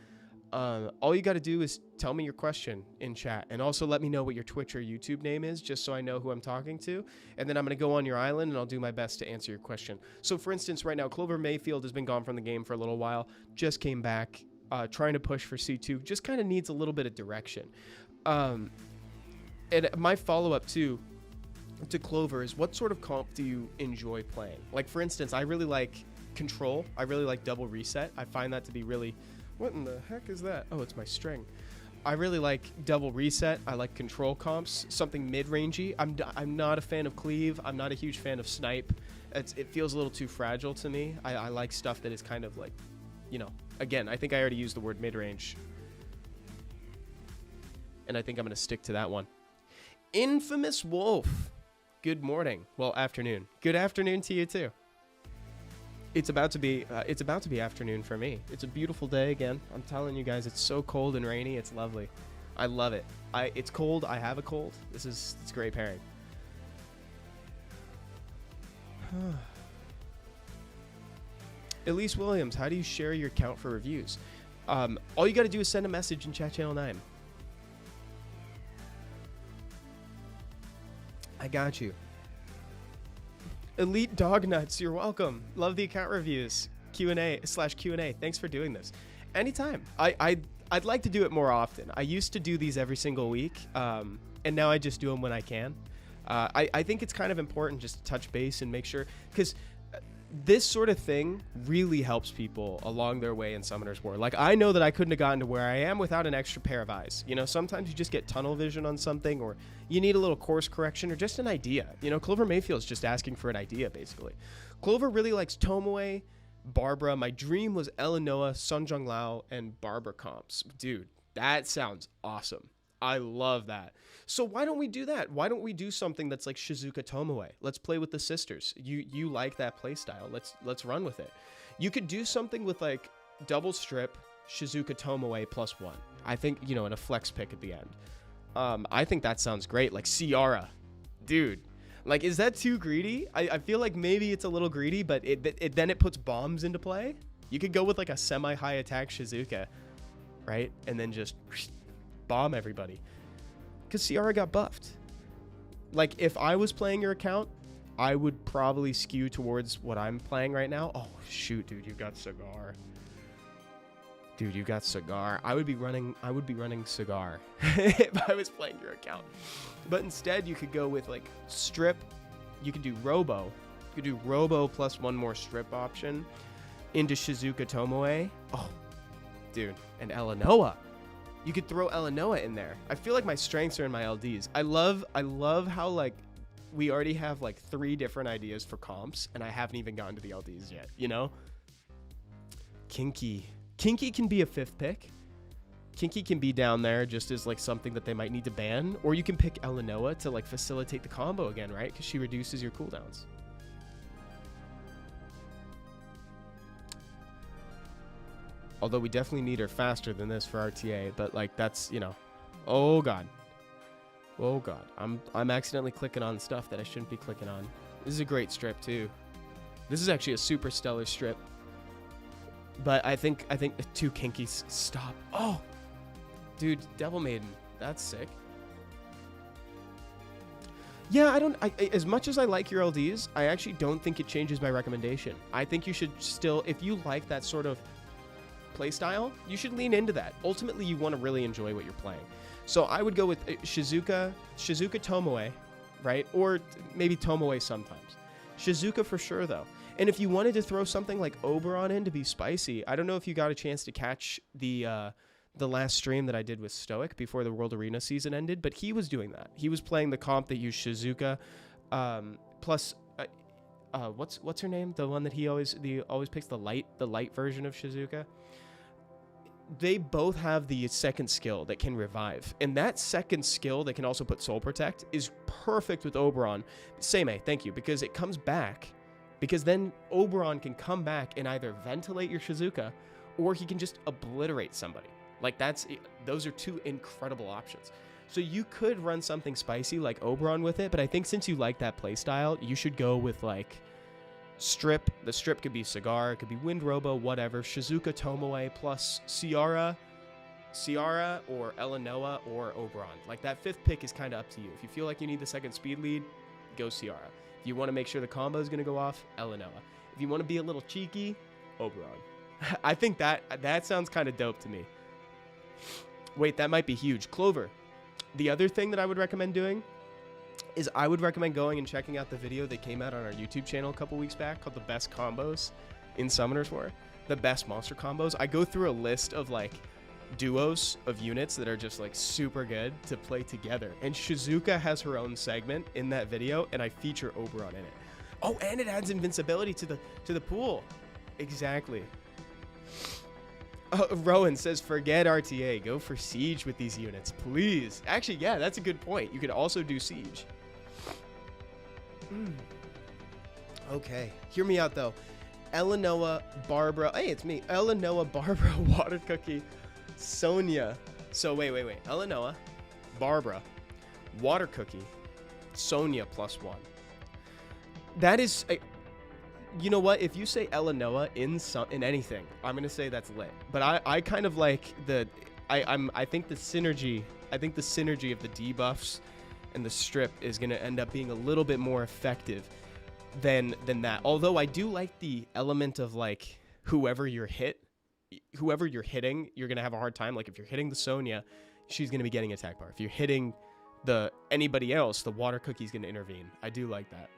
B: All you got to do is tell me your question in chat, and also let me know what your Twitch or YouTube name is, just so I know who I'm talking to. And then I'm going to go on your island, and I'll do my best to answer your question. So, for instance, right now, Clover Mayfield has been gone from the game for a little while, just came back. Trying to push for C2, just kind of needs a little bit of direction. And my follow-up to Clover is, what sort of comp do you enjoy playing? Like, for instance, I really like Control. I really like Double Reset. I find that to be really... What in the heck is that? Oh, it's my string. I really like Double Reset. I like Control comps, something mid-rangey. I'm not a fan of Cleave. I'm not a huge fan of Snipe. It feels a little too fragile to me. I like stuff that is kind of like, you know... Again, I think I already used the word mid-range. and I think I'm going to stick to that one. Infamous Wolf, good morning. Well, afternoon. Good afternoon to you too. It's about to be afternoon for me. It's a beautiful day again. I'm telling you guys, it's so cold and rainy. It's lovely. I love it. It's cold. I have a cold. It's great pairing. Elise Williams, how do you share your account for reviews? All you got to do is send a message in Chat Channel 9. I got you. Elite Dog Nuts, you're welcome. Love the account reviews. Q&A/Q&A. Thanks for doing this. Anytime. I'd like to do it more often. I used to do these every single week, and now I just do them when I can. I think it's kind of important just to touch base and make sure, because this sort of thing really helps people along their way in Summoner's War. Like, I know that I couldn't have gotten to where I am without an extra pair of eyes. You know, sometimes you just get tunnel vision on something, or you need a little course correction, or just an idea. You know, Clover Mayfield's just asking for an idea, basically. Clover really likes Tomoe, Barbara. My dream was Elenoa, Sun Jung Lao, and Barbara comps. Dude, that sounds awesome. I love that. So why don't we do that? Why don't we do something that's like Shizuka Tomoe? Let's play with the sisters. You like that play style. Let's run with it. You could do something with like double strip Shizuka Tomoe +1. I think, you know, in a flex pick at the end. I think that sounds great. Like Ciara. Dude. Like, is that too greedy? I feel like maybe it's a little greedy, but then it puts bombs into play. You could go with like a semi-high attack Shizuka, right? And then just bomb everybody. Because Ciara got buffed. Like, if I was playing your account, I would probably skew towards what I'm playing right now. Oh, shoot, dude, you got Cigar. Dude, you got Cigar. I would be running Cigar if I was playing your account. But instead, you could go with, like, Strip. You could do Robo. You could do Robo plus one more Strip option into Shizuka Tomoe. Oh, dude, and Elenoa. You could throw Elenoa in there. I feel like my strengths are in my LDs. I love how, like, we already have like 3 different ideas for comps, and I haven't even gotten to the LDs yet, you know? Kinky can be a 5th pick. Kinky can be down there just as like something that they might need to ban, or you can pick Elenoa to like facilitate the combo again, right? Because she reduces your cooldowns. Although we definitely need her faster than this for RTA, but like that's, you know, oh god. Oh god. I'm accidentally clicking on stuff that I shouldn't be clicking on. This is a great strip too. This is actually a super stellar strip. But I think 2 Kinkies. Stop. Oh. Dude, Devil Maiden. That's sick. Yeah, as much as I like your LDs, I actually don't think it changes my recommendation. I think you should still, if you like that sort of playstyle, you should lean into that. Ultimately, you want to really enjoy what you're playing. So I would go with Shizuka Tomoe, right? Or maybe Tomoe sometimes. Shizuka for sure, though. And if you wanted to throw something like Oberon in to be spicy, I don't know if you got a chance to catch the last stream that I did with Stoic before the World Arena season ended, but he was doing that. He was playing the comp that used Shizuka, plus what's her name? The one that he always picks, the light version of Shizuka. They both have the second skill that can revive. And that second skill that can also put Soul Protect is perfect with Oberon. Seimei, thank you, because it comes back. Because then Oberon can come back and either ventilate your Shizuka, or he can just obliterate somebody. Like, those are 2 incredible options. So you could run something spicy like Oberon with it, but I think since you like that playstyle, you should go with, like, Strip. The Strip could be Cigar, it could be Wind Robo, whatever. Shizuka Tomoe plus Ciara or Elenoa or Oberon. Like, that 5th pick is kind of up to you. If you feel like you need the second speed lead, go Ciara. If you want to make sure the combo is going to go off, Elenoa. If you want to be a little cheeky, Oberon. I think that sounds kind of dope to me. Wait, that might be huge. Clover. The other thing that I would recommend doing is I would recommend going and checking out the video that came out on our YouTube channel a couple weeks back called The Best Combos in Summoner's War. The best monster combos. I go through a list of like duos of units that are just like super good to play together. And Shizuka has her own segment in that video, and I feature Oberon in it. Oh, and it adds invincibility to the pool. Exactly. Rowan says, forget RTA. Go for Siege with these units, please. Actually, yeah, that's a good point. You could also do Siege. Okay, hear me out, though. Eleanor, Barbara. Hey, it's me. Eleanor, Barbara, Water Cookie, Sonia. So, wait. Eleanor, Barbara, Water Cookie, Sonia +1. That is... you know what? If you say Eleanor in anything, I'm gonna say that's lit. But I kind of like the I think the synergy of the debuffs and the strip is gonna end up being a little bit more effective than that. Although I do like the element of like whoever you're hitting, you're gonna have a hard time. Like if you're hitting the Sonia, she's gonna be getting attack bar. If you're hitting anybody else, the Water Cookie's gonna intervene. I do like that.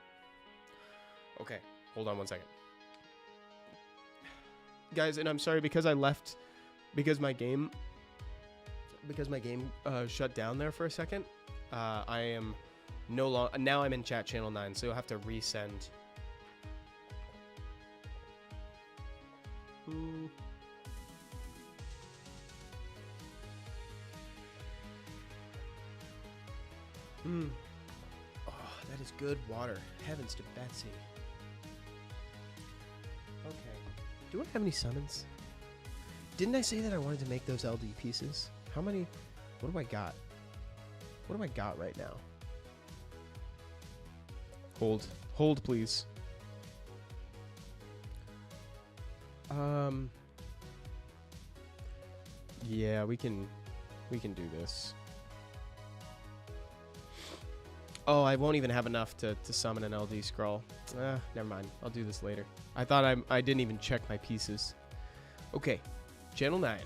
B: Okay. Hold on 1 second. Guys, and I'm sorry because my game shut down there for a second. I am no longer, now I'm in chat channel 9, so you'll have to resend. Oh, that is good water. Heavens to Betsy. Okay. Do I have any summons? Didn't I say that I wanted to make those LD pieces? How many? What do I got? What do I got right now? Hold, please. Yeah, we can do this. Oh, I won't even have enough to summon an LD scroll. Never mind. I'll do this later. I thought I didn't even check my pieces. Okay, channel 9.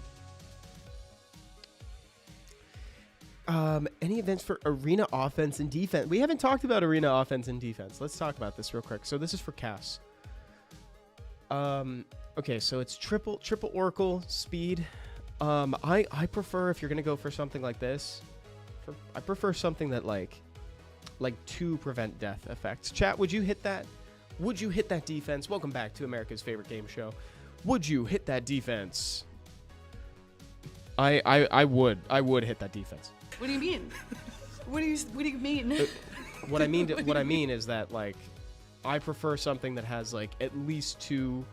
B: Any events for arena offense and defense? We haven't talked about arena offense and defense. Let's talk about this real quick. So this is for Cass. Okay, so it's triple Oracle speed. I prefer, if you're gonna go for something like this, I prefer something that like 2 prevent death effects. Chat, would you hit that? Would you hit that defense? Welcome back to America's favorite game show. Would you hit that defense? I would hit that defense.
C: What do you mean? What do you mean?
B: What I mean is that like I prefer something that has like at least 2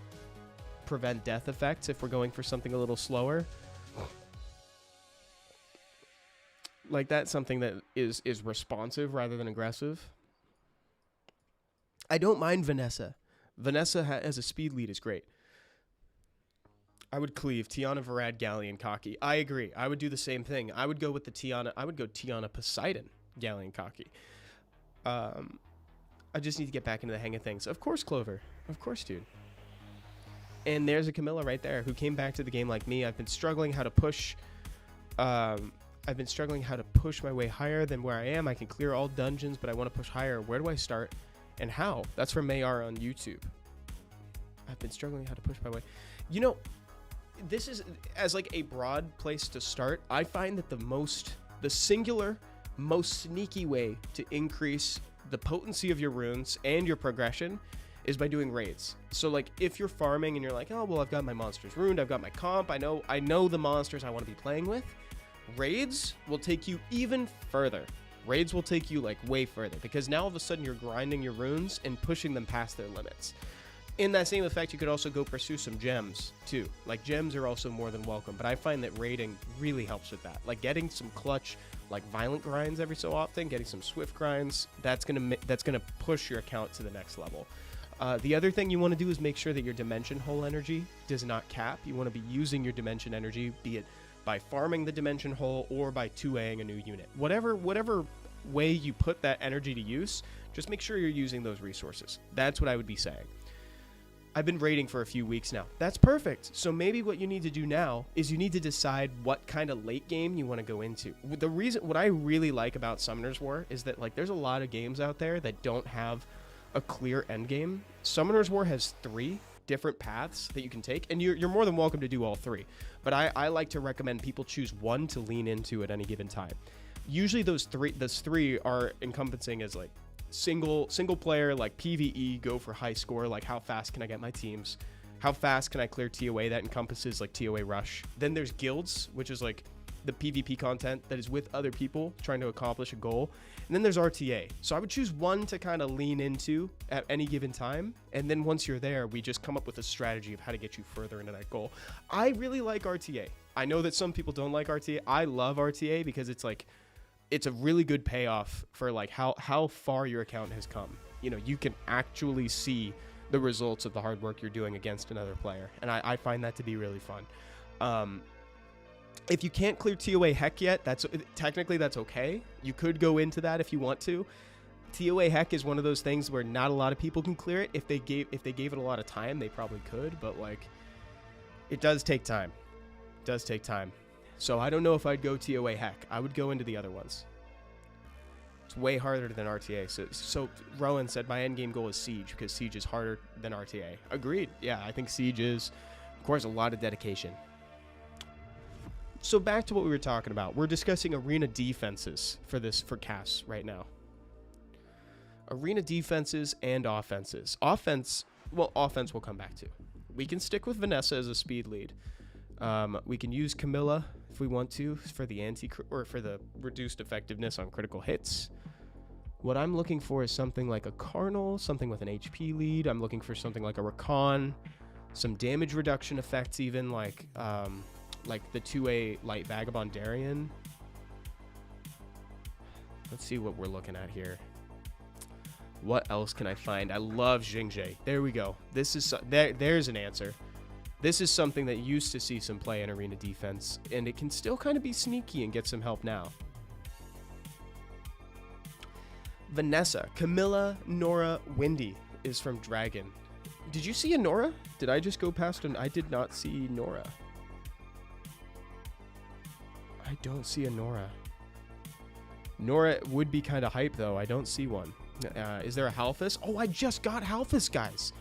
B: prevent death effects if we're going for something a little slower. Like that's something that is responsive rather than aggressive. I don't mind Vanessa. Vanessa as a speed lead is great. I would cleave Tiana, Varad, Galleon, Cocky. I agree. I would do the same thing. I would go with the Tiana. I would go Tiana, Poseidon, Galleon, Cocky. I just need to get back into the hang of things. Of course, Clover. Of course, dude. And there's a Camilla right there who came back to the game like me. I've been struggling how to push. I've been struggling how to push my way higher than where I am. I can clear all dungeons, but I want to push higher. Where do I start and how? That's from Mayar on YouTube. I've been struggling how to push my way. You know, this is as like a broad place to start. I find that the singular, most sneaky way to increase the potency of your runes and your progression is by doing raids. So like if you're farming and you're like, oh, well, I've got my monsters ruined. I've got my comp. I know the monsters I want to be playing with. Raids will take you even further. Raids will take you like way further because now all of a sudden you're grinding your runes and pushing them past their limits. In that same effect, you could also go pursue some gems too. Like gems are also more than welcome, but I find that raiding really helps with that. Like getting some clutch, like violent grinds every so often, getting some swift grinds, that's gonna push your account to the next level. The other thing you want to do is make sure that your dimension hole energy does not cap. You want to be using your dimension energy, be it by farming the dimension hole or by 2Aing a new unit. Whatever way you put that energy to use, just make sure you're using those resources. That's what I would be saying. I've been raiding for a few weeks now. That's perfect. So maybe what you need to do now is you need to decide what kind of late game you want to go into. What I really like about Summoner's War is that like there's a lot of games out there that don't have a clear end game. Summoner's War has 3 different paths that you can take, and you're more than welcome to do all 3. But I like to recommend people choose one to lean into at any given time. Usually those three are encompassing as like single player, like PvE, go for high score, like how fast can I get my teams. how fast can I clear TOA that encompasses like TOA rush. Then there's guilds, which is like the PvP content that is with other people trying to accomplish a goal. And then there's RTA. So I would choose one to kind of lean into at any given time. And then once you're there, we just come up with a strategy of how to get you further into that goal. I really like RTA. I know that some people don't like RTA. I love RTA because it's like, it's a really good payoff for like how far your account has come. You know, you can actually see the results of the hard work you're doing against another player. And I find that to be really fun. If you can't clear TOA Heck yet, technically that's okay. You could go into that if you want to. TOA Heck is one of those things where not a lot of people can clear it. If they gave it a lot of time, they probably could, but like it does take time. It does take time. So I don't know if I'd go TOA Heck. I would go into the other ones. It's way harder than RTA. So Rowan said my endgame goal is Siege because Siege is harder than RTA. Agreed. Yeah, I think Siege is, of course, a lot of dedication. So back to what we were talking about. We're discussing arena defenses for Cass right now. Arena defenses and offenses. Offense we'll come back to. We can stick with Vanessa as a speed lead. We can use Camilla if we want to for the reduced effectiveness on critical hits. What I'm looking for is something like a Carnal, something with an HP lead. I'm looking for something like a Rakan, some damage reduction effects, even like the 2A Light Vagabond Darien. Let's see what we're looking at here. What else can I find? I love Xingje. There we go. This is there's an answer. This is something that used to see some play in arena defense, and it can still kind of be sneaky and get some help now. Vanessa, Camilla, Nora, Windy is from Dragon. Did you see a Nora? Did I just go past I did not see Nora. I don't see a Nora. Nora would be kind of hype, though. I don't see one. Is there a Halphus? Oh, I just got Halphus, guys.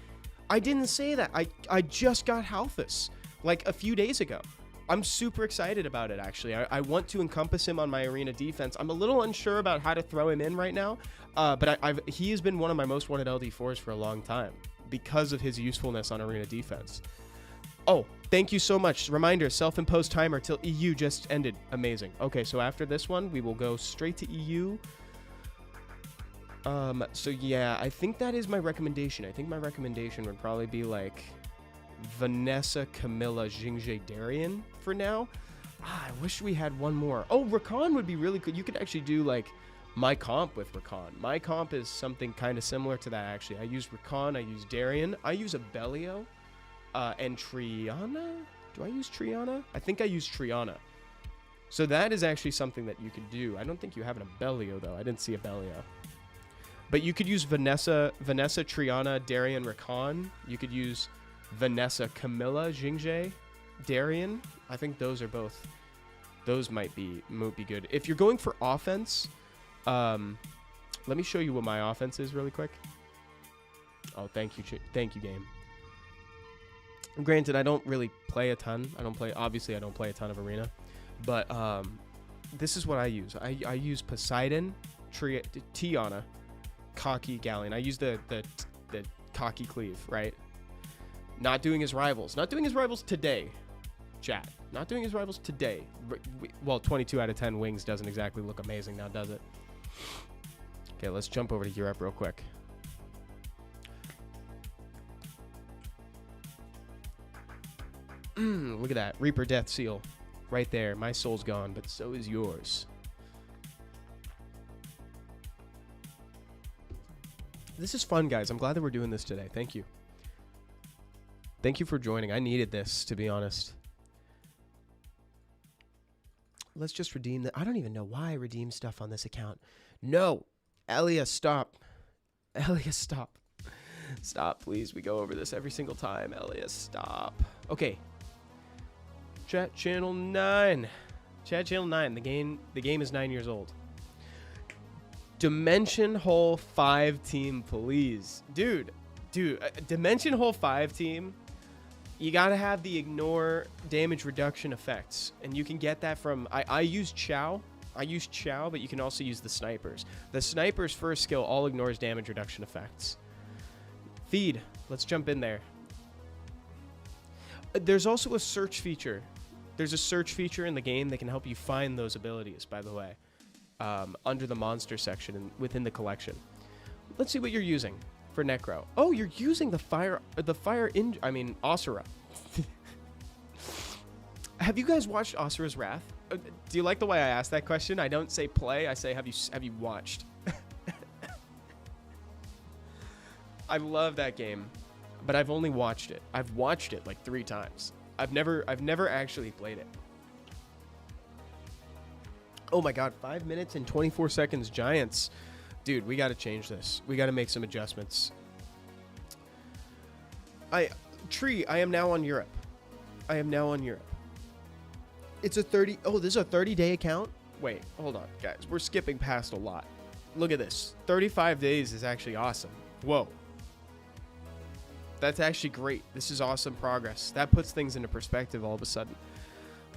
B: I didn't say that. I just got Halphus like a few days ago. I'm super excited about it, actually. I want to encompass him on my arena defense. I'm a little unsure about how to throw him in right now, but he has been one of my most wanted LD4s for a long time because of his usefulness on arena defense. Oh, thank you so much. Reminder, self-imposed timer till EU just ended. Amazing. Okay, so after this one, we will go straight to EU. So yeah, I think that is my recommendation. I think my recommendation would probably be like Vanessa, Camilla, Xingje, Darien for now. I wish we had one more. Oh, Rakan would be really good. You could actually do like my comp with Rakan. My comp is something kind of similar to that, actually. I use Rakan, I use Darien, I use Abellio. And Triana? Do I use Triana? I think I use Triana. So that is actually something that you could do. I don't think you have an Abellio, though. I didn't see Abellio. But you could use Vanessa, Triana, Darien, Rakan. You could use Vanessa, Camilla, Xingje, Darien. I think those are both. Those might be good. If you're going for offense, let me show you what my offense is really quick. Oh, thank you, game. Granted, I don't really play a ton. Obviously, I don't play a ton of arena. But this is what I use. I use Poseidon, Tiana, Cocky, Galleon. I use the Cocky Cleave, right? Not doing his rivals. Not doing his rivals today, chat. Not doing his rivals today. Well, 22 out of 10 wings doesn't exactly look amazing now, does it? Okay, let's jump over to Europe real quick. Look at that. Reaper Death Seal. Right there. My soul's gone, but so is yours. This is fun, guys. I'm glad that we're doing this today. Thank you. Thank you for joining. I needed this, to be honest. Let's just redeem I don't even know why I redeem stuff on this account. No. Elia, stop. Elia, stop. Stop, please. We go over this every single time. Elia, stop. Okay. Chat channel 9. Chat channel 9. The game is 9 years old. Dimension Hole 5 team, please. Dude, Dimension Hole 5 team, you gotta have the ignore damage reduction effects. And you can get that from, I use Chow. But you can also use the snipers. The snipers first skill all ignores damage reduction effects. Feed. Let's jump in there. There's also a search feature. There's a search feature in the game that can help you find those abilities, by the way, under the monster section and within the collection. Let's see what you're using for Necro. Oh, you're using the Asura. Have you guys watched Asura's Wrath? Do you like the way I asked that question? I don't say play, I say have you watched? I love that game, but I've only watched it. I've watched it like 3 times. I've never actually played it. Oh my god, 5 minutes and 24 seconds Giants. Dude, we got to change this. We got to make some adjustments. I am now on Europe. It's a 30. Oh, this is a 30-day account? Wait, hold on, guys. We're skipping past a lot. Look at this. 35 days is actually awesome. Whoa. That's actually great. This is awesome progress. That puts things into perspective all of a sudden.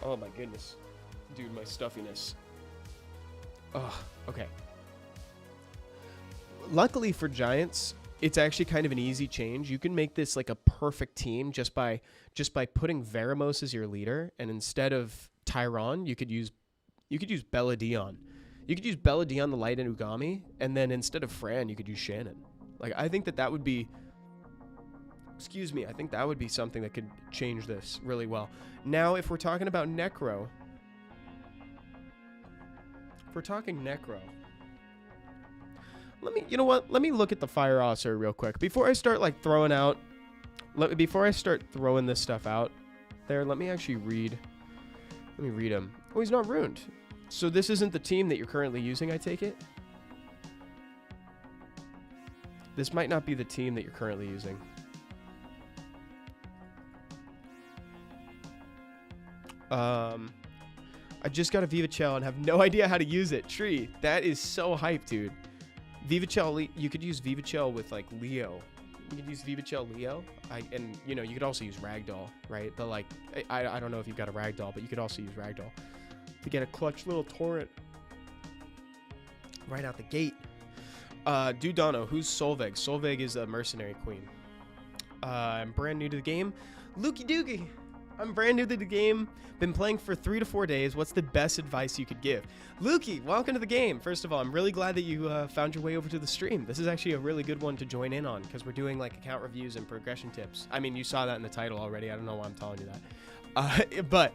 B: Oh my goodness. Dude, my stuffiness. Oh, okay. Luckily for Giants, it's actually kind of an easy change. You can make this like a perfect team just by putting Veromos as your leader, and instead of Tyron, you could use Belladon. You could use Belladon, the Light, and Ugami, and then instead of Fran, you could use Shannon. Like, I think that would be... Excuse me, I think that would be something that could change this really well. Now, if we're talking about Necro... You know what? Let me look at the Fire Osser real quick. Before I start, like, throwing this stuff out there, let me actually read... Let me read him. Oh, he's not ruined. So this isn't the team that you're currently using, I take it? This might not be the team that you're currently using. I just got a Vivachel and have no idea how to use it. Tree, that is so hype, dude. Vivachel, you could use Vivachel with, like, Leo. You could use Vivachel Leo. And, you know, you could also use Ragdoll, right? But, like, I don't know if you've got a Ragdoll, but you could also use Ragdoll to get a clutch little torrent right out the gate. Dudano, who's Solveig? Solveig is a mercenary queen. I'm brand new to the game. Lukey Doogie. I'm brand new to the game. Been playing for 3 to 4 days. What's the best advice you could give? Lukey, welcome to the game. First of all, I'm really glad that you found your way over to the stream. This is actually a really good one to join in on because we're doing like account reviews and progression tips. I mean, you saw that in the title already. I don't know why I'm telling you that. But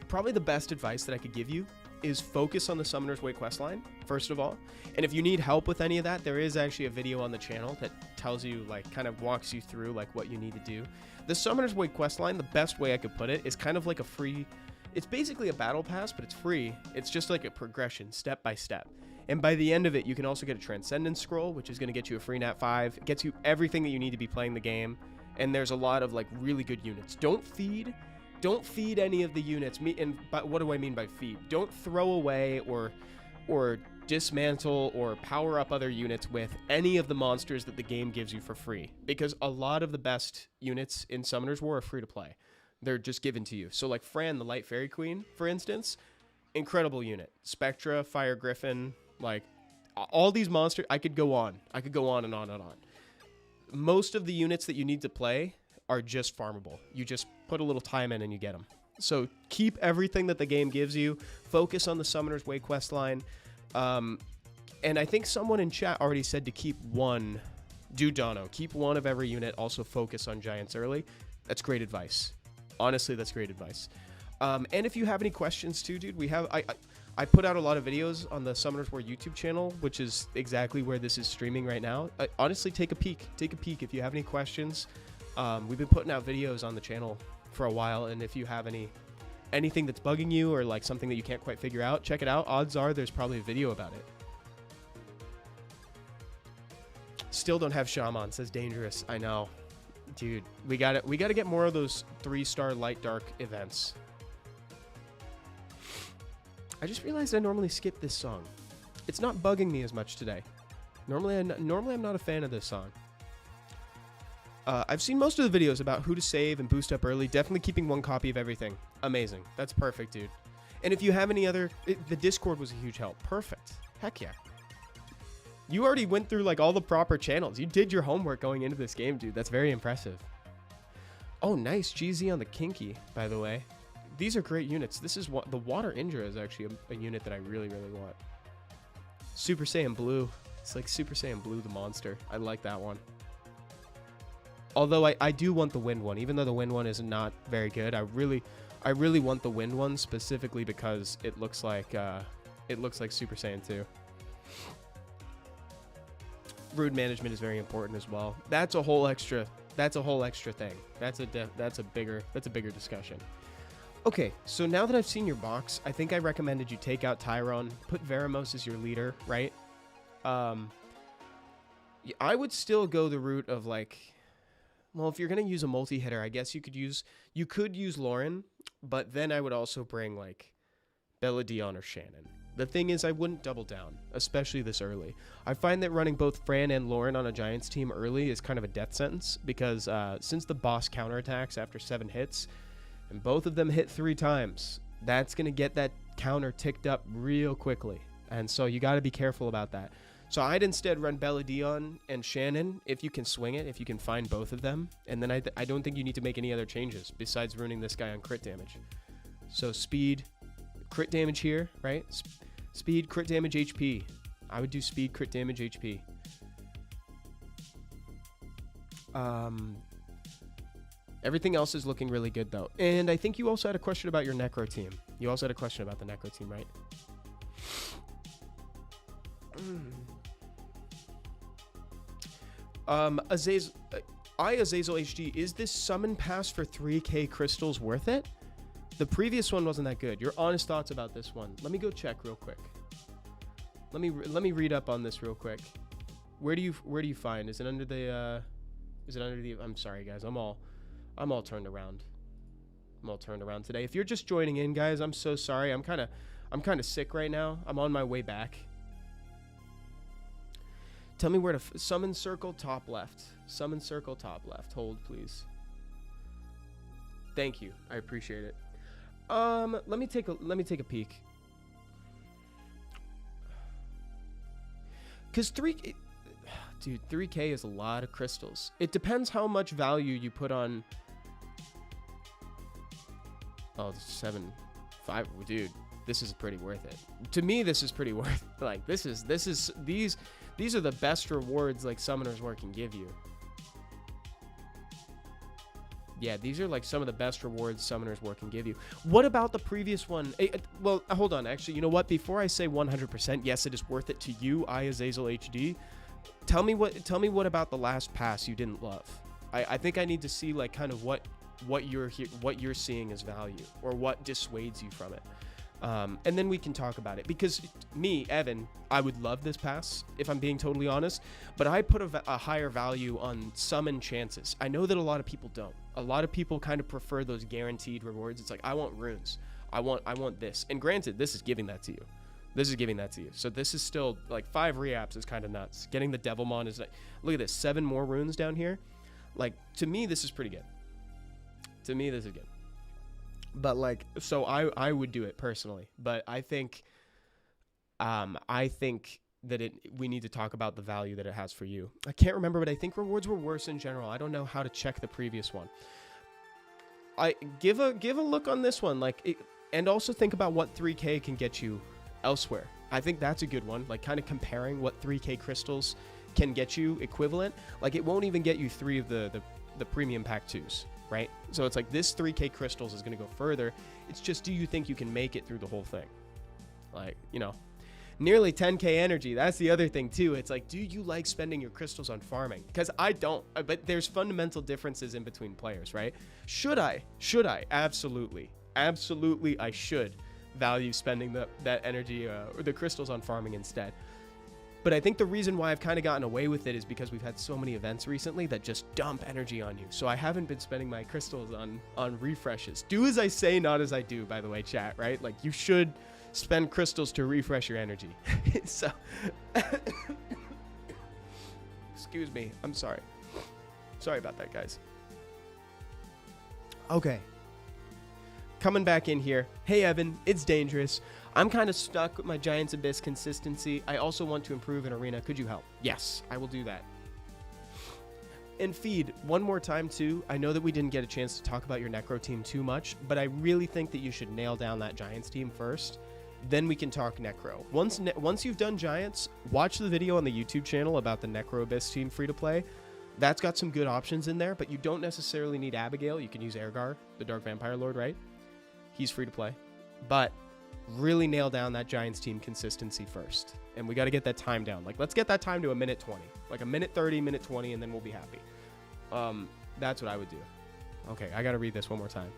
B: probably the best advice that I could give you is focus on the Summoner's Way questline, first of all. And if you need help with any of that, there is actually a video on the channel that tells you, like, kind of walks you through, like, what you need to do. The Summoner's Way questline, the best way I could put it, is kind of like a free... It's basically a battle pass, but it's free. It's just like a progression, step by step. And by the end of it, you can also get a Transcendence Scroll, which is going to get you a free Nat 5. It gets you everything that you need to be playing the game. And there's a lot of, like, really good units. Don't feed any of the units. But what do I mean by feed? Don't throw away or dismantle or power up other units with any of the monsters that the game gives you for free, because a lot of the best units in Summoner's War are free to play. They're just given to you. So like Fran, the Light Fairy Queen, for instance, incredible unit. Spectra, Fire Griffin, like all these monsters. I could go on and on and on. Most of the units that you need to play are just farmable. You just put a little time in and you get them. So keep everything that the game gives you. Focus on the Summoner's Way questline. And I think someone in chat already said to keep one. Dudano, keep one of every unit. Also focus on Giants early. That's great advice. Honestly, that's great advice. And if you have any questions too, dude, I put out a lot of videos on the Summoners War YouTube channel, which is exactly where this is streaming right now. Honestly, take a peek. Take a peek if you have any questions. We've been putting out videos on the channel for a while, and if you have anything that's bugging you or like something that you can't quite figure out, check it out. Odds are there's probably a video about it. Still don't have Shaman, says Dangerous. I know. Dude, we gotta get more of those 3-star light dark events. I just realized I normally skip this song. It's not bugging me as much today. Normally I'm not a fan of this song. I've seen most of the videos about who to save and boost up early. Definitely keeping one copy of everything. Amazing. That's perfect, dude. And if you have any other... the Discord was a huge help. Perfect. Heck yeah. You already went through like all the proper channels. You did your homework going into this game, dude. That's very impressive. Oh, nice. GZ on the Kinky, by the way. These are great units. This is what the Water Indra is actually a unit that I really, really want. Super Saiyan Blue. It's like Super Saiyan Blue the monster. I like that one. Although I do want the Wind one, even though the Wind one is not very good. I really want the Wind one specifically because it looks like Super Saiyan 2. Brood management is very important as well. That's a whole extra thing. That's a bigger discussion. Okay, so now that I've seen your box, I think I recommended you take out Tyrone, put Veromos as your leader, right? I would still go the route of like, well, if you're gonna use a multi-hitter, I guess you could use Lauren, but then I would also bring like Belladon or Shannon. The thing is, I wouldn't double down, especially this early. I find that running both Fran and Lauren on a Giants team early is kind of a death sentence because since the boss counterattacks after 7 hits, and both of them hit 3 times, that's going to get that counter ticked up real quickly. And so you got to be careful about that. So I'd instead run Belladon and Shannon if you can swing it, if you can find both of them. And then I don't think you need to make any other changes besides ruining this guy on crit damage. So speed, crit damage here, right? Speed, crit damage, HP. I would do speed, crit damage, HP. Everything else is looking really good, though. And I think you also had a question about your Necro team. You also had a question about the Necro team, right? Azazel HD, is this summon pass for 3k crystals worth it? The previous one wasn't that good. Your honest thoughts about this one. Let me go check real quick. Let me read up on this real quick. Where do you find? Is it under the I'm sorry guys. I'm all turned around. I'm all turned around today. If you're just joining in, guys, I'm so sorry. I'm kind of sick right now. I'm on my way back. Tell me where to summon circle top left. Summon circle top left. Hold please. Thank you. I appreciate it. Let me take a peek. Cause 3k is a lot of crystals. It depends how much value you put on. Oh, 7.5, dude. This is pretty worth it. To me, this is pretty worth. Like these are the best rewards like Summoner's War can give you. Yeah, these are like some of the best rewards Summoner's War can give you. What about the previous one? Well, hold on. Actually, you know what? Before I say 100%, yes, it is worth it to you, Azazel HD. Tell me what about the last pass you didn't love? I think I need to see like kind of what you're seeing as value or what dissuades you from it. And then we can talk about it, because me, Evan, I would love this pass if I'm being totally honest, but I put a higher value on summon chances. I know that a lot of people don't. A lot of people kind of prefer those guaranteed rewards. It's like, I want runes. I want this. And granted, this is giving that to you. So this is still like 5 reaps is kind of nuts. Getting the Devilmon is like, look at this, 7 more runes down here. Like, to me, this is pretty good. But like, so I would do it personally, but I think that we need to talk about the value that it has for you. I can't remember, but I think rewards were worse in general. I don't know how to check the previous one. I give a look on this one, and also think about what 3k can get you elsewhere. I think that's a good one, like kind of comparing what 3k crystals can get you equivalent. Like it won't even get you 3 of the premium pack 2s. Right? So it's like this 3k crystals is going to go further. It's just, do you think you can make it through the whole thing? Like, you know, nearly 10k energy. That's the other thing too. It's like, do you like spending your crystals on farming? Because I don't, but there's fundamental differences in between players, right? Should I? Absolutely. I should value spending that energy or the crystals on farming instead. But I think the reason why I've kind of gotten away with it is because we've had so many events recently that just dump energy on you. So I haven't been spending my crystals on refreshes. Do as I say, not as I do, by the way, chat, right? Like you should spend crystals to refresh your energy. So, excuse me. I'm sorry. Sorry about that, guys. Okay. Coming back in here. Hey, Evan, it's dangerous. I'm kind of stuck with my Giants Abyss consistency. I also want to improve in Arena. Could you help? Yes, I will do that. And Feed, one more time too, I know that we didn't get a chance to talk about your Necro team too much, but I really think that you should nail down that Giants team first. Then we can talk Necro. Once you've done Giants, watch the video on the YouTube channel about the Necro Abyss team free to play. That's got some good options in there, but you don't necessarily need Abigail. You can use Ergar, the Dark Vampire Lord, right? He's free to play. But really nail down that Giants team consistency first. And we got to get that time down. Like, let's get that time to a minute 20. Like a minute 30, minute 20, and then we'll be happy. That's what I would do. Okay, I got to read this one more time.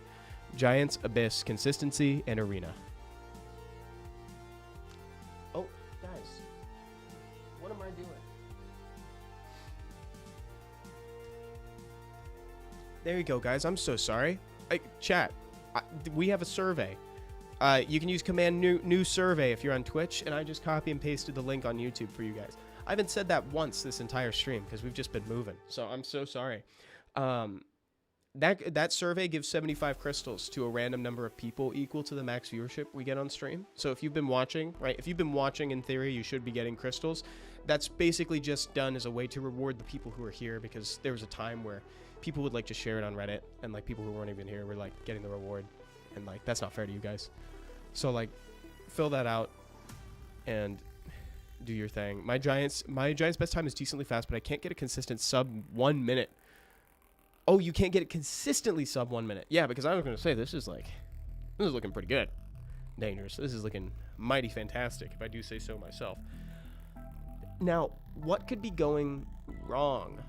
B: Giants, Abyss, consistency, and arena. Oh, guys. What am I doing? There you go, guys. I'm so sorry. Chat, we have a survey. You can use command new survey if you're on Twitch, and I just copy and pasted the link on YouTube for you guys. I haven't said that once this entire stream because we've just been moving, so I'm so sorry. That survey gives 75 crystals to a random number of people equal to the max viewership we get on stream. So if you've been watching, right, if you've been watching, in theory, you should be getting crystals. That's basically just done as a way to reward the people who are here, because there was a time where people would like to share it on Reddit, and like people who weren't even here were like getting the reward, and like that's not fair to you guys. So like fill that out and do your thing. My Giants best time is decently fast, but I can't get a consistent sub 1 minute. Oh, you can't get it consistently sub 1 minute. Yeah, because I was going to say this is looking pretty good. Dangerous. This is looking mighty fantastic, if I do say so myself. Now, what could be going wrong?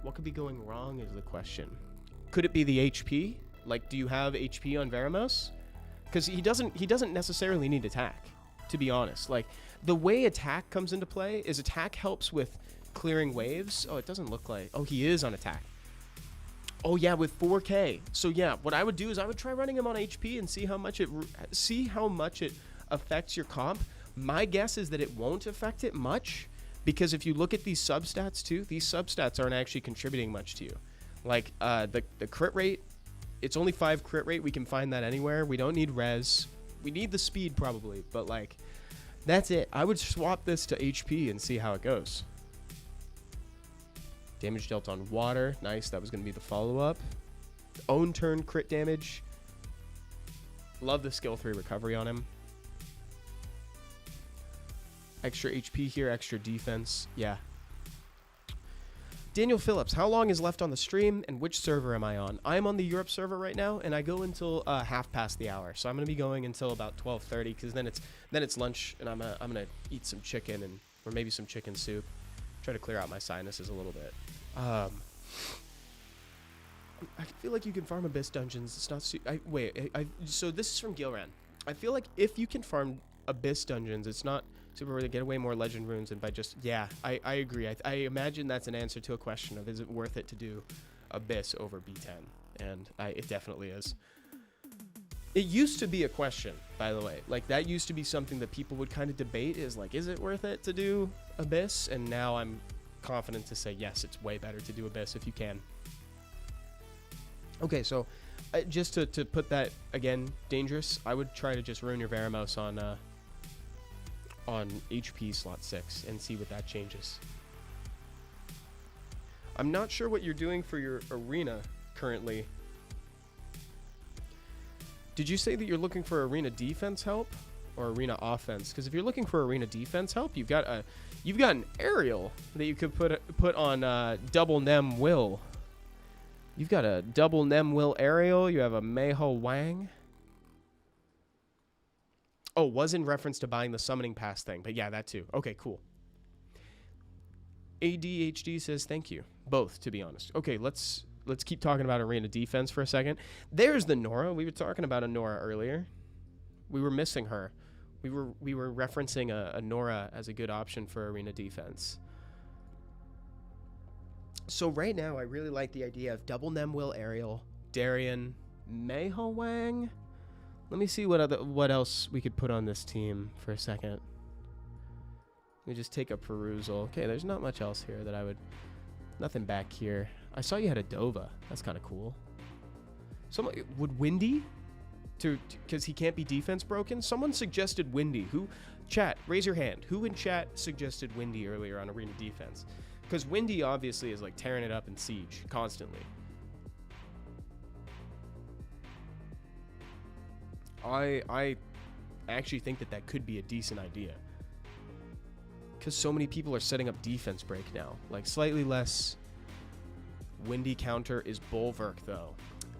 B: What could be going wrong is the question. Could it be the HP? Like, do you have HP on Veromos? Because he doesn't necessarily need attack, to be honest. Like, the way attack comes into play is attack helps with clearing waves. Oh, it doesn't look like... Oh, he is on attack. Oh, yeah, with 4K. So, yeah, what I would do is I would try running him on HP and see how much it affects your comp. My guess is that it won't affect it much, because if you look at these substats, too, these substats aren't actually contributing much to you. Like, the crit rate... It's only 5 crit rate. We can find that anywhere. We don't need res. We need the speed probably, but like, that's it. I would swap this to HP and see how it goes. Damage dealt on water. Nice. That was going to be the follow-up. Own turn crit damage. Love the skill 3 recovery on him. Extra HP here. Extra defense. Yeah. Daniel Phillips, how long is left on the stream, and which server am I on? I'm on the Europe server right now, and I go until half past the hour. So I'm gonna be going until about 12:30, because then it's lunch, and I'm gonna eat some chicken or maybe some chicken soup. Try to clear out my sinuses a little bit. I feel like you can farm Abyss dungeons. It's not. So this is from Gilran. I feel like if you can farm Abyss dungeons, it's not super worth it. Get away more legend runes, and by just I agree. I imagine that's an answer to a question of, is it worth it to do Abyss over B10? And it definitely is. It used to be a question, by the way. Like, that used to be something that people would kind of debate, is like, is it worth it to do Abyss? And now I'm confident to say yes, it's way better to do Abyss if you can. Okay, so just to put that again, dangerous, I would try to just ruin your Veromos on HP slot 6 and see what that changes. I'm not sure what you're doing for your arena currently. Did you say that you're looking for arena defense help or arena offense? Because if you're looking for arena defense help, you've got an aerial that you could put on double Nem Will. You've got a double Nem Will aerial. You have a Meiho Wang. Oh, was in reference to buying the summoning pass thing, but yeah, that too. Okay, cool. ADHD says thank you. Both, to be honest. Okay, let's keep talking about arena defense for a second. There's the Nora. We were talking about a Nora earlier. We were missing her. We were referencing a Nora as a good option for arena defense. So right now, I really like the idea of double Nem Will aerial, Darien, Meiho Wang. Let me see what else we could put on this team for a second. Let me just take a perusal. Okay, there's not much else here that I would... Nothing back here. I saw you had a Dova. That's kind of cool. Would Windy? Because he can't be defense broken? Someone suggested Windy. Who? Chat, raise your hand. Who in chat suggested Windy earlier on arena defense? Because Windy obviously is like tearing it up in Siege constantly. I actually think that could be a decent idea. Because so many people are setting up defense break now. Like slightly less Windy counter is Bulwark though.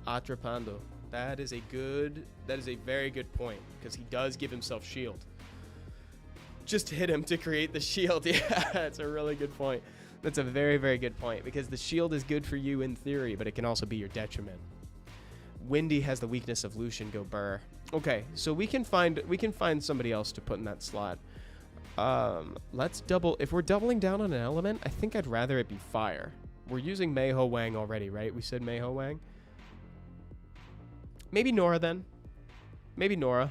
B: Atrapando. That is a very good point. Because he does give himself shield. Just hit him to create the shield. Yeah, that's a really good point. That's a very, very good point. Because the shield is good for you in theory, but it can also be your detriment. Windy has the weakness of Lucian go burr. Okay, so we can find somebody else to put in that slot. Let's double. If we're doubling down on an element, I think I'd rather it be fire. We're using Meiho Wang already, right? We said Meiho Wang. Maybe Nora then. Maybe Nora.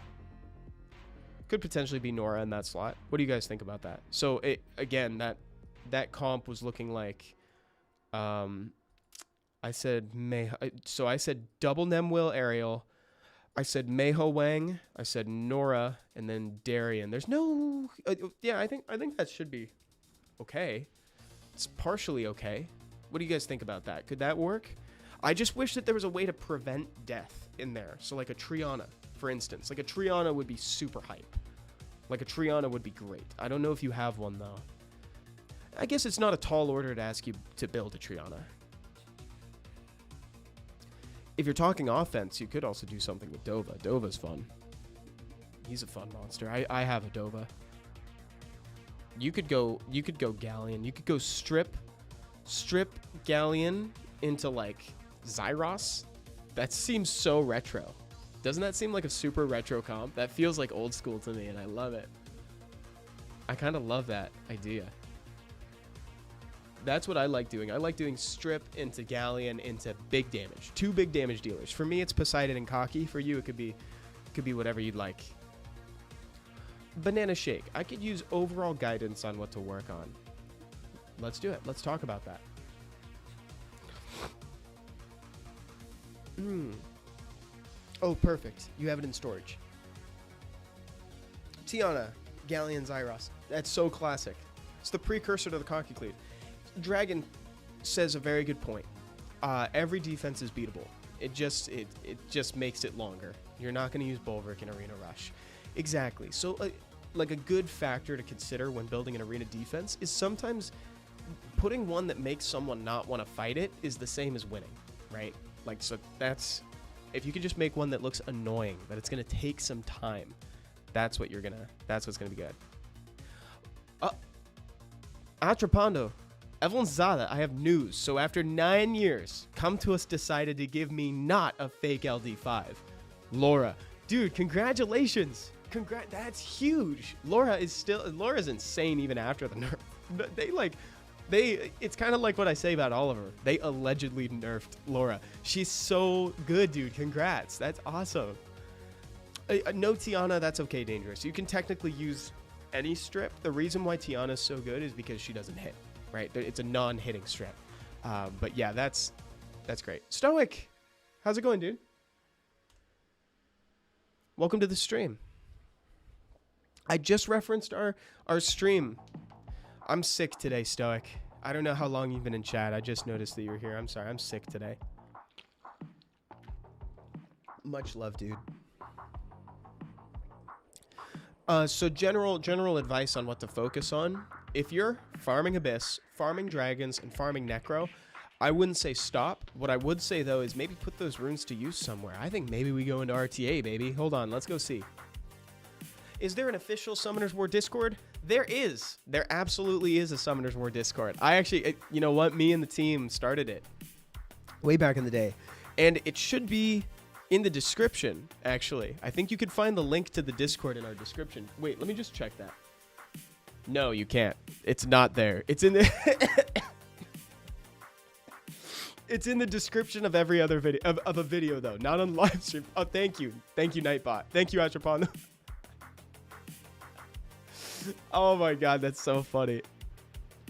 B: Could potentially be Nora in that slot. What do you guys think about that? So again, that comp was looking like. I said Meiho. So I said double Nemwil Ariel. I said Meiho Wang. I said Nora, and then Darien. There's no. Yeah, I think that should be okay. It's partially okay. What do you guys think about that? Could that work? I just wish that there was a way to prevent death in there. So like a Triana, for instance. Like a Triana would be super hype. Like a Triana would be great. I don't know if you have one though. I guess it's not a tall order to ask you to build a Triana. If you're talking offense, you could also do something with Dova. Dova's fun. He's a fun monster. I have a Dova. You could go Galleon. You could go strip Galleon into like Zyros. That seems so retro. Doesn't that seem like a super retro comp? That feels like old school to me, and I love it. I kind of love that idea. That's what I like doing. I like doing strip into Galleon into big damage. 2 big damage dealers. For me, it's Poseidon and Cocky. For you, it could be whatever you'd like. Banana Shake. I could use overall guidance on what to work on. Let's do it. Let's talk about that. Oh, perfect. You have it in storage. Tiana, Galleon, Zyros. That's so classic. It's the precursor to the Cocky Cleave. Dragon says a very good point. Every defense is beatable. It just makes it longer. You're not going to use Bulwark in Arena Rush. Exactly. So, like a good factor to consider when building an arena defense is sometimes putting one that makes someone not want to fight it is the same as winning, right? Like, so that's, if you can just make one that looks annoying, that it's going to take some time, that's what's going to be good. Atrapando. Evelyn Zada, I have news. So after 9 years, Come To Us decided to give me not a fake LD5. Laura. Dude, congratulations. That's huge. Laura's insane even after the nerf. It's kind of like what I say about Oliver. They allegedly nerfed Laura. She's so good, dude. Congrats. That's awesome. No Tiana, that's okay, Dangerous. You can technically use any strip. The reason why Tiana is so good is because she doesn't hit, right? It's a non-hitting strip. But yeah, that's great. Stoic, how's it going, dude? Welcome to the stream. I just referenced our stream. I'm sick today, Stoic. I don't know how long you've been in chat. I just noticed that you were here. I'm sorry. I'm sick today. Much love, dude. So general advice on what to focus on. If you're farming Abyss, farming Dragons, and farming Necro, I wouldn't say stop. What I would say, though, is maybe put those runes to use somewhere. I think maybe we go into RTA, baby. Hold on. Let's go see. Is there an official Summoners War Discord? There is. There absolutely is a Summoners War Discord. I actually, you know what? Me and the team started it way back in the day. And it should be in the description, actually. I think you could find the link to the Discord in our description. Wait, let me just check that. No, you can't. It's not there. It's in the... It's in the description of every other video, of a video, though. Not on live stream. Oh, thank you. Thank you, Nightbot. Thank you, Atrapon. Oh my god, that's so funny.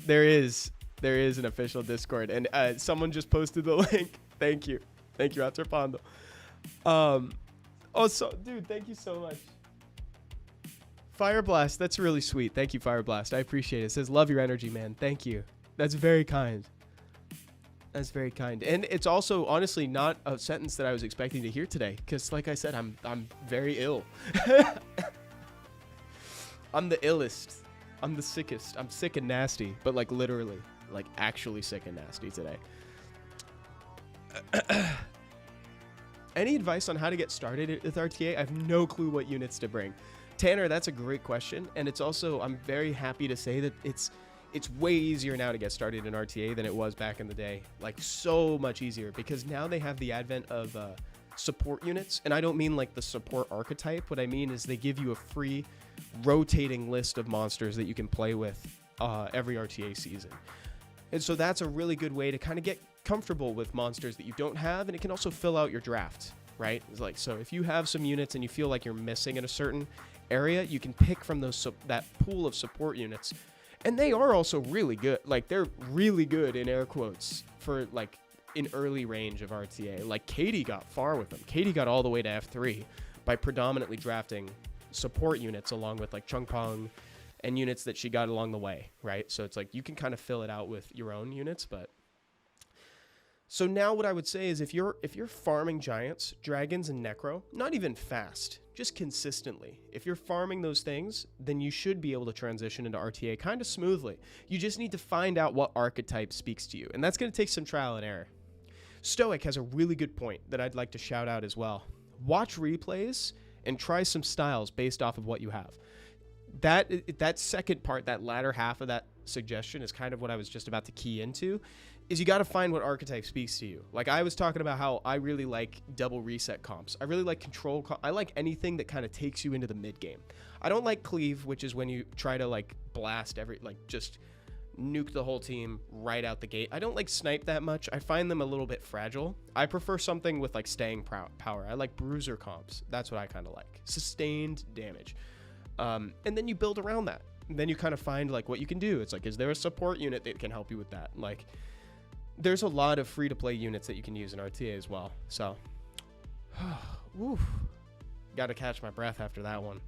B: There is an official Discord, and someone just posted the link. Thank you, Atrapando. Dude, thank you so much. Fire Blast, that's really sweet. Thank you, Fire Blast. I appreciate it. It says love your energy, man. Thank you. That's very kind. That's very kind. And it's also honestly not a sentence that I was expecting to hear today, because like I said, I'm very ill. I'm the illest. I'm the sickest. I'm sick and nasty, but like literally, like actually sick and nasty today. Any advice on how to get started with RTA? I have no clue what units to bring. Tanner, that's a great question. And it's also, I'm very happy to say that it's way easier now to get started in RTA than it was back in the day. Like so much easier, because now they have the advent of support units. And I don't mean like the support archetype. What I mean is they give you a free rotating list of monsters that you can play with every RTA season. And so that's a really good way to kind of get comfortable with monsters that you don't have. And it can also fill out your draft, right? It's like, so if you have some units and you feel like you're missing in a certain area, you can pick from those that pool of support units. And they are also really good. Like, they're really good in air quotes for like in early range of RTA. Like Katie got far with them. Katie got all the way to F3 by predominantly drafting support units along with like Chung Pong and units that she got along the way, right? So it's like you can kind of fill it out with your own units. But so now what I would say is if you're farming giants, dragons, and necro, not even fast, just consistently, if you're farming those things, then you should be able to transition into RTA kind of smoothly. You just need to find out what archetype speaks to you, and that's going to take some trial and error. Stoic has a really good point that I'd like to shout out as well. Watch replays and try some styles based off of what you have. That second part, that latter half of that suggestion is kind of what I was just about to key into, is you got to find what archetype speaks to you. Like I was talking about how I really like double reset comps. I really like control. I like anything that kind of takes you into the mid game. I don't like cleave, which is when you try to like blast just nuke the whole team right out the gate. I don't like snipe that much. I find them a little bit fragile. I prefer something with like staying power. I like bruiser comps. That's what I kind of like. Sustained damage. And then you build around that. And then you kind of find like what you can do. It's like, is there a support unit that can help you with that? Like, there's a lot of free-to-play units that you can use in RTA as well. So, got to catch my breath after that one.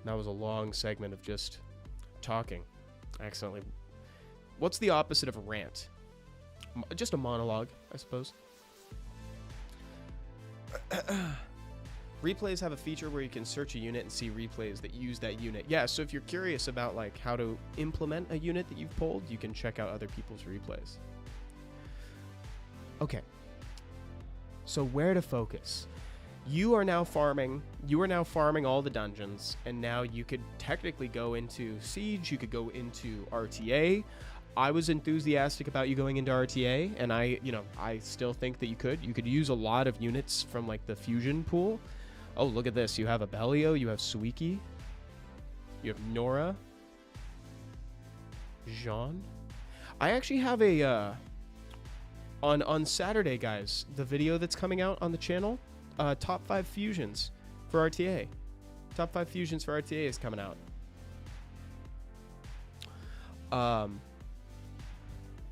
B: That was a long segment of just talking. Accidentally. What's the opposite of a rant? Just a monologue, I suppose. Replays have a feature where you can search a unit and see replays that use that unit. Yeah, so if you're curious about like how to implement a unit that you've pulled, you can check out other people's replays. Okay. So where to focus? You are now farming all the dungeons, and now you could technically go into Siege, you could go into RTA. I was enthusiastic about you going into RTA, and I still think that you could use a lot of units from like the fusion pool. Oh, look at this. You have Abellio, you have Suiki, you have Nora, Jean. I actually have a on Saturday, guys, the video that's coming out on the channel, top 5 fusions for RTA. Top 5 fusions for RTA is coming out.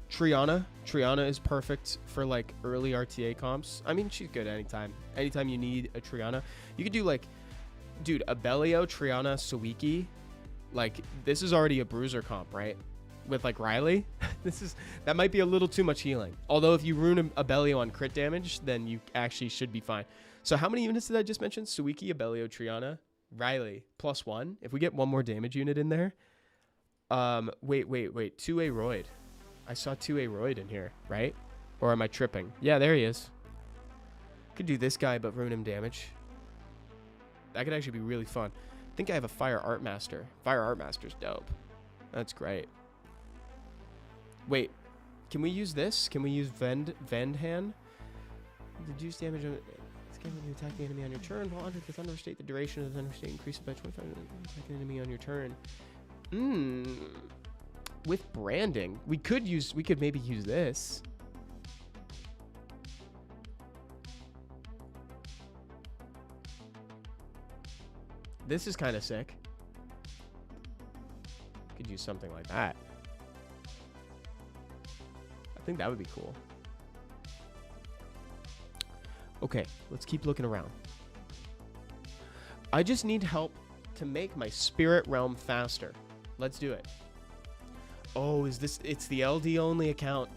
B: Triana is perfect for like early RTA comps. I mean, she's good anytime you need a Triana. You could do like, dude, Abellio, Triana, Suiki. Like, this is already a bruiser comp, right? With like Riley. That might be a little too much healing. Although if you ruin Abellio on crit damage, then you actually should be fine. So how many units did I just mention? Suiki, Abellio, Triana, Riley, +1. If we get one more damage unit in there. Wait. 2A Royd. I saw 2A Royd in here, right? Or am I tripping? Yeah, there he is. Could do this guy, but ruin him damage. That could actually be really fun. I think I have a Fire Art Master. Fire Art Master's dope. That's great. Wait, can we use this? Can we use Vendhan? Reduce damage on when you attack the enemy on your turn. While under the Thunder State, the duration of the Thunder State increases by 25. Attack an enemy on your turn. With branding, we could maybe use this. This is kind of sick. Could use something like that. I think that would be cool. Okay, let's keep looking around. I just need help to make my spirit realm faster. Let's do it. Oh, is this? It's the LD only account.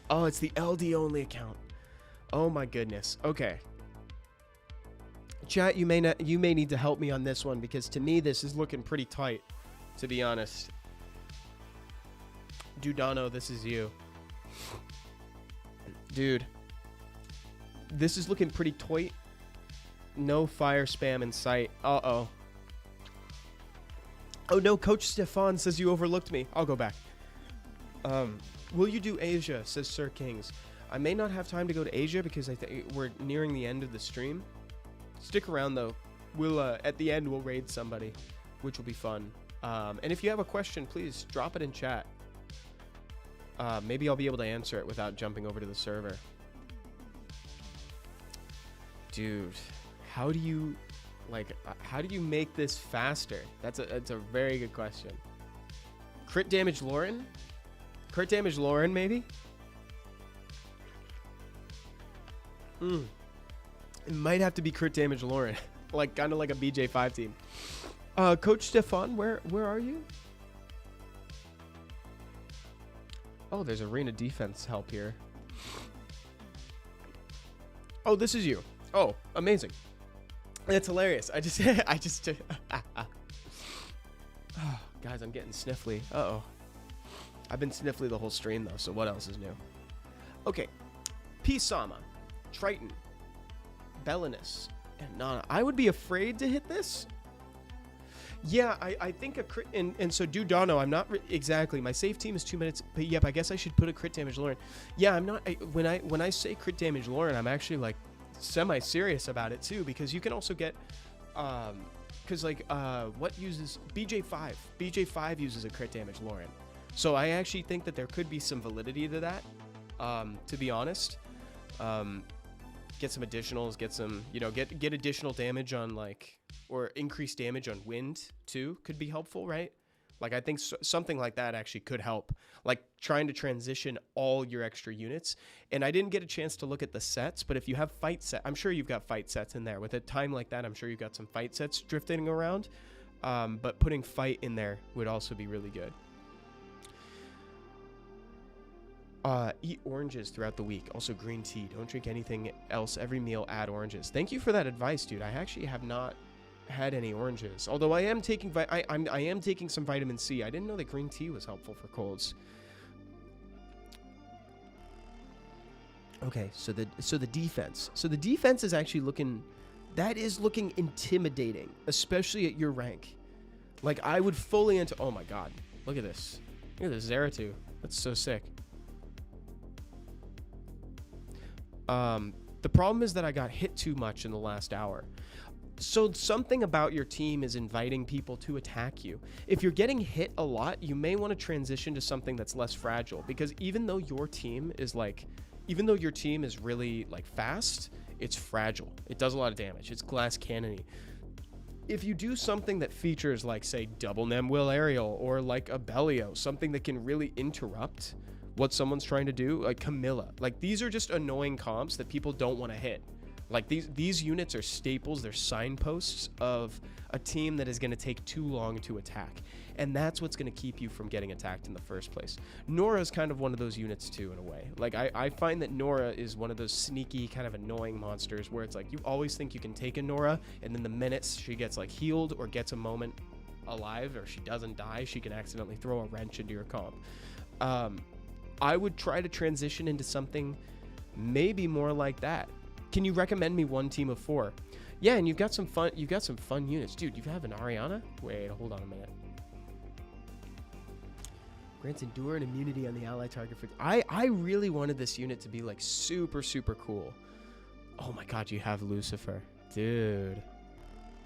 B: Oh, it's the LD only account. Oh my goodness. Okay. Chat, you may need to help me on this one, because to me this is looking pretty tight, to be honest. Dudano, this is you. Dude. This is looking pretty tight. No fire spam in sight. Uh-oh. Oh no, Coach Stefan says you overlooked me. I'll go back. Will you do Asia, says Sir Kings. I may not have time to go to Asia because I think we're nearing the end of the stream. Stick around though. We'll at the end we'll raid somebody, which will be fun. And if you have a question, please drop it in chat. Maybe I'll be able to answer it without jumping over to the server. Dude, how do you make this faster? That's a very good question. Crit damage Lauren? Crit damage Lauren, maybe? It might have to be crit damage Lauren. Like, kind of like a BJ5 team. Coach Stefan, where are you? Oh, there's arena defense help here. Oh, this is you. Oh, amazing. That's hilarious. I just oh, guys, I'm getting sniffly. Uh-oh. I've been sniffly the whole stream though, so what else is new? Okay. P-Sama, Triton, Belinus, and Nana. I would be afraid to hit this. Yeah, I think a crit, and so Dudano, I'm not exactly, my safe team is 2 minutes, but yep, I guess I should put a crit damage Lauren. Yeah, I'm not, when I say crit damage Lauren, I'm actually like semi-serious about it too, because you can also get, because like, what uses, BJ5? BJ5 uses a crit damage Lauren. So I actually think that there could be some validity to that, to be honest. Get some additionals, get some, you know, get additional damage on like, or increased damage on wind too could be helpful, right? Like I think something like that actually could help, like trying to transition all your extra units. And I didn't get a chance to look at the sets, but if you have fight set, I'm sure you've got fight sets in there. With a time like that, I'm sure you've got some fight sets drifting around. But putting fight in there would also be really good. Eat oranges throughout the week. Also green tea. Don't drink anything else. Every meal add oranges. Thank you for that advice, dude. I actually have not had any oranges. Although I am taking I am taking some vitamin C. I didn't know that green tea was helpful for colds. Okay, so the defense. So the defense is actually looking intimidating, especially at your rank. Like I would fully oh my god. Look at this. Look at this Zeratul. That's so sick. The problem is that I got hit too much in the last hour. So something about your team is inviting people to attack you. If you're getting hit a lot, you may want to transition to something that's less fragile, because even though your team is really like fast, it's fragile. It does a lot of damage. It's glass cannony. If you do something that features like say double Nemwill aerial or like a Bellio, something that can really interrupt what someone's trying to do, like Camilla, like these are just annoying comps that people don't want to hit. Like these units are staples, they're signposts of a team that is going to take too long to attack, and that's what's going to keep you from getting attacked in the first place. Nora is kind of one of those units too, in a way. Like I find that Nora is one of those sneaky kind of annoying monsters where it's like you always think you can take a Nora, and then the minutes she gets like healed or gets a moment alive, or she doesn't die, she can accidentally throw a wrench into your comp. I would try to transition into something maybe more like that. Can you recommend me one team of 4? Yeah, and you've got some fun units. Dude, you have an Ariana? Wait, hold on a minute. Grants endure and immunity on the ally target for... I really wanted this unit to be like super, super cool. Oh my god, you have Lucifer. Dude.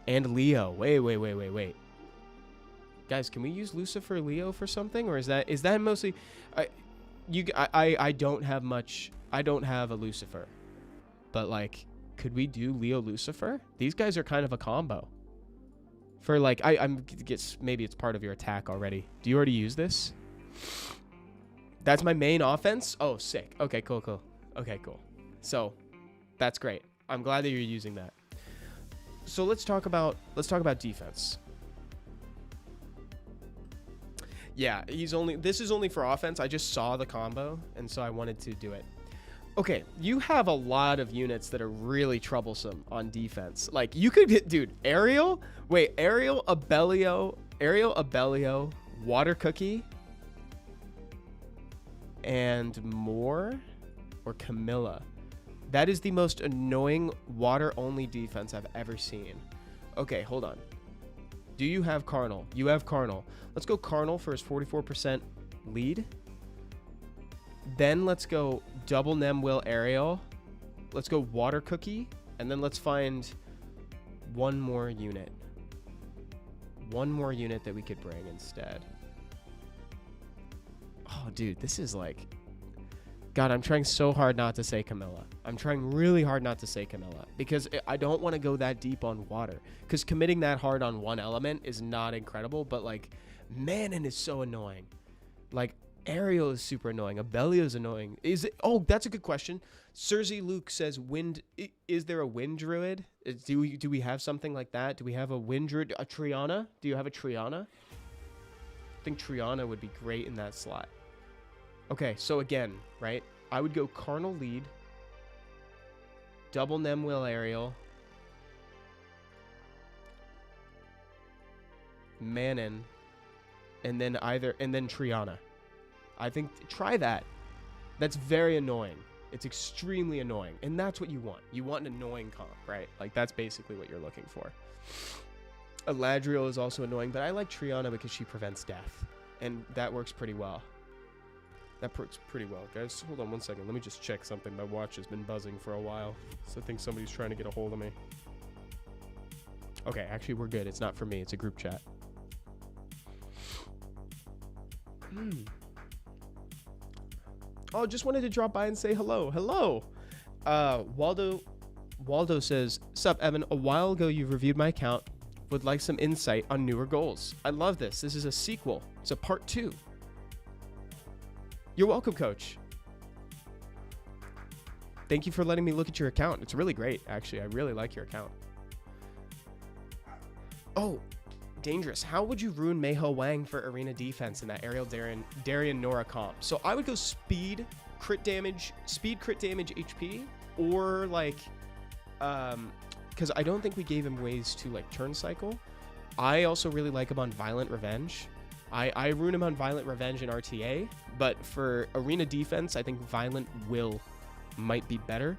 B: And Leo. Wait. Guys, can we use Lucifer Leo for something? Or is that mostly... I don't have much... I don't have a Lucifer. But like, could we do Leo Lucifer? These guys are kind of a combo. For like, maybe it's part of your attack already. Do you already use this? That's my main offense? Oh, sick. Okay, cool. Okay, cool. So, that's great. I'm glad that you're using that. So let's talk about defense. Yeah, this is only for offense. I just saw the combo, and so I wanted to do it. Okay, you have a lot of units that are really troublesome on defense. Like, you could get, dude, Ariel, Abellio, Water Cookie, and more, or Camilla. That is the most annoying water-only defense I've ever seen. Okay, hold on. Do you have Carnal? You have Carnal. Let's go Carnal for his 44% lead. Then let's go double Nem Will Ariel. Let's go Water Cookie. And then let's find one more unit. One more unit that we could bring instead. Oh, dude, this is like... God, I'm trying so hard not to say Camilla. I'm trying really hard not to say Camilla because I don't want to go that deep on water, because committing that hard on one element is not incredible, but like Manon is so annoying. Like Ariel is super annoying. Abellio is annoying. Oh, that's a good question. Cersei Luke says wind. Is there a wind druid? Do we have something like that? Do we have a wind druid? A Triana? Do you have a Triana? I think Triana would be great in that slot. Okay, so again, right? I would go Carnal lead, double Nem Will Ariel, Manon, and then Triana. I think try that. That's very annoying. It's extremely annoying, and that's what you want. You want an annoying comp, right? Like that's basically what you're looking for. Eladriel is also annoying, but I like Triana because she prevents death, and that works pretty well. That works pretty well, guys. Hold on one second. Let me just check something. My watch has been buzzing for a while, so I think somebody's trying to get a hold of me. Okay, actually, we're good. It's not for me. It's a group chat. Oh, just wanted to drop by and say hello. Hello. Waldo says, "Sup, Evan? A while ago, you reviewed my account. Would like some insight on newer goals. I love this. This is a sequel. It's a part 2. You're welcome, Coach. Thank you for letting me look at your account. It's really great, actually. I really like your account. Oh, dangerous. How would you ruin Meiho Wang for arena defense in that Ariel Darian Nora comp? So I would go speed, crit damage, HP, or like, because I don't think we gave him ways to like turn cycle. I also really like him on Violent Revenge. I rune him on Violent Revenge and RTA, but for arena defense, I think Violent Will might be better.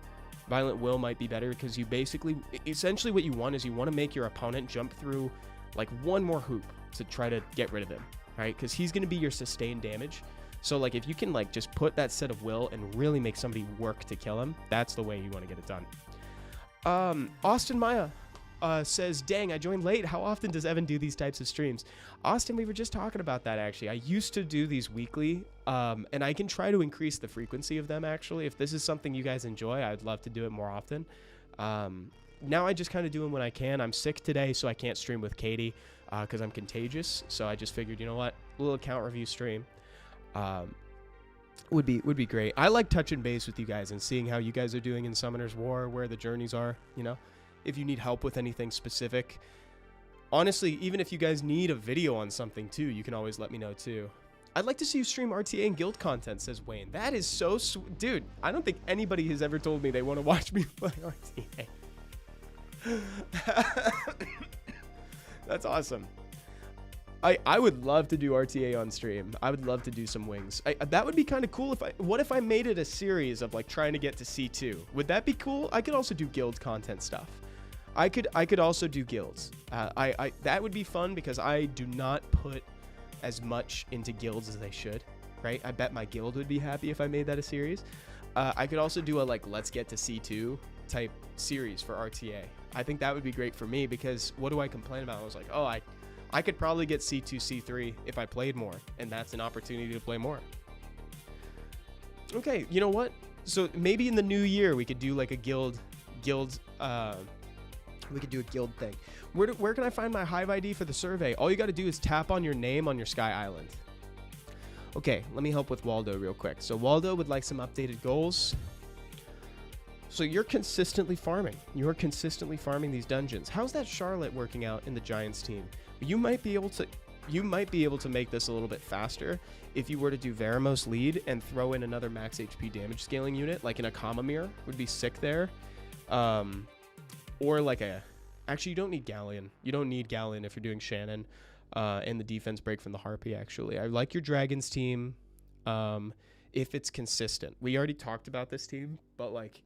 B: Violent Will might be better because you basically, essentially what you want is you want to make your opponent jump through like one more hoop to try to get rid of him, right? Because he's going to be your sustained damage. So like if you can like just put that set of will and really make somebody work to kill him, that's the way you want to get it done. Austin Maya says, dang, I joined late. How often does Evan do these types of streams? Austin, we were just talking about that, actually. I used to do these weekly, and I can try to increase the frequency of them, actually. If this is something you guys enjoy, I'd love to do it more often. Now I just kind of do them when I can. I'm sick today, so I can't stream with Katie because I'm contagious. So I just figured, you know what? A little account review stream would be great. I like touching base with you guys and seeing how you guys are doing in Summoner's War, where the journeys are, you know? If you need help with anything specific. Honestly, even if you guys need a video on something too, you can always let me know too. I'd like to see you stream RTA and guild content, says Wayne. That is so sweet. Dude, I don't think anybody has ever told me they want to watch me play RTA. That's awesome. I would love to do RTA on stream. I would love to do some wings. That would be kind of cool. What if I made it a series of like trying to get to C2? Would that be cool? I could also do guild content stuff. I could also do guilds. That would be fun because I do not put as much into guilds as they should, right? I bet my guild would be happy if I made that a series. I could also do a like let's get to C2 type series for RTA. I think that would be great for me because what do I complain about? I was like, oh, I could probably get C2, C3 if I played more, and that's an opportunity to play more. Okay, you know what? So maybe in the new year we could do like a guild. We could do a guild thing. Where can I find my Hive ID for the survey? All you got to do is tap on your name on your Sky Island. Okay, let me help with Waldo real quick. So Waldo would like some updated goals. So you're consistently farming. You're consistently farming these dungeons. How's that Charlotte working out in the Giants team? You might be able to... you might be able to make this a little bit faster if you were to do Veromos lead and throw in another max HP damage scaling unit, like an Akama Mirror would be sick there. Or like actually, you don't need Galleon. You don't need Galleon if you're doing Shannon and the defense break from the Harpy, actually. I like your Dragons team if it's consistent. We already talked about this team, but like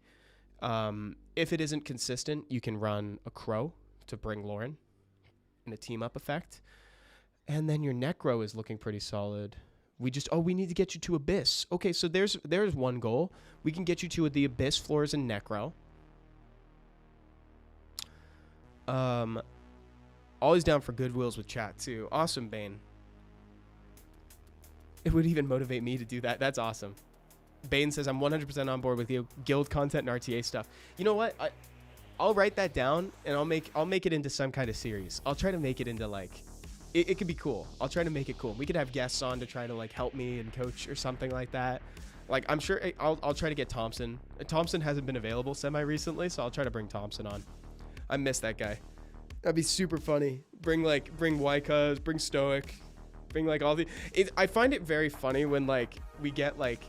B: if it isn't consistent, you can run a Crow to bring Lauren in a team-up effect. And then your Necro is looking pretty solid. We need to get you to Abyss. Okay, so there's one goal. We can get you to the Abyss floors in Necro. Always down for goodwills with chat too. Awesome, Bane. It would even motivate me to do that. That's awesome. Bane says, I'm 100% on board with you. Guild content and RTA stuff. You know what? I'll write that down and I'll make it into some kind of series. I'll try to make it into like, it could be cool. I'll try to make it cool. We could have guests on to try to like help me and coach or something like that. Like I'm sure I'll try to get Thompson. Thompson hasn't been available semi recently, so I'll try to bring Thompson on. I miss that guy. That'd be super funny. Bring Wycuz, bring Stoic, bring like all the. I find it very funny when like we get like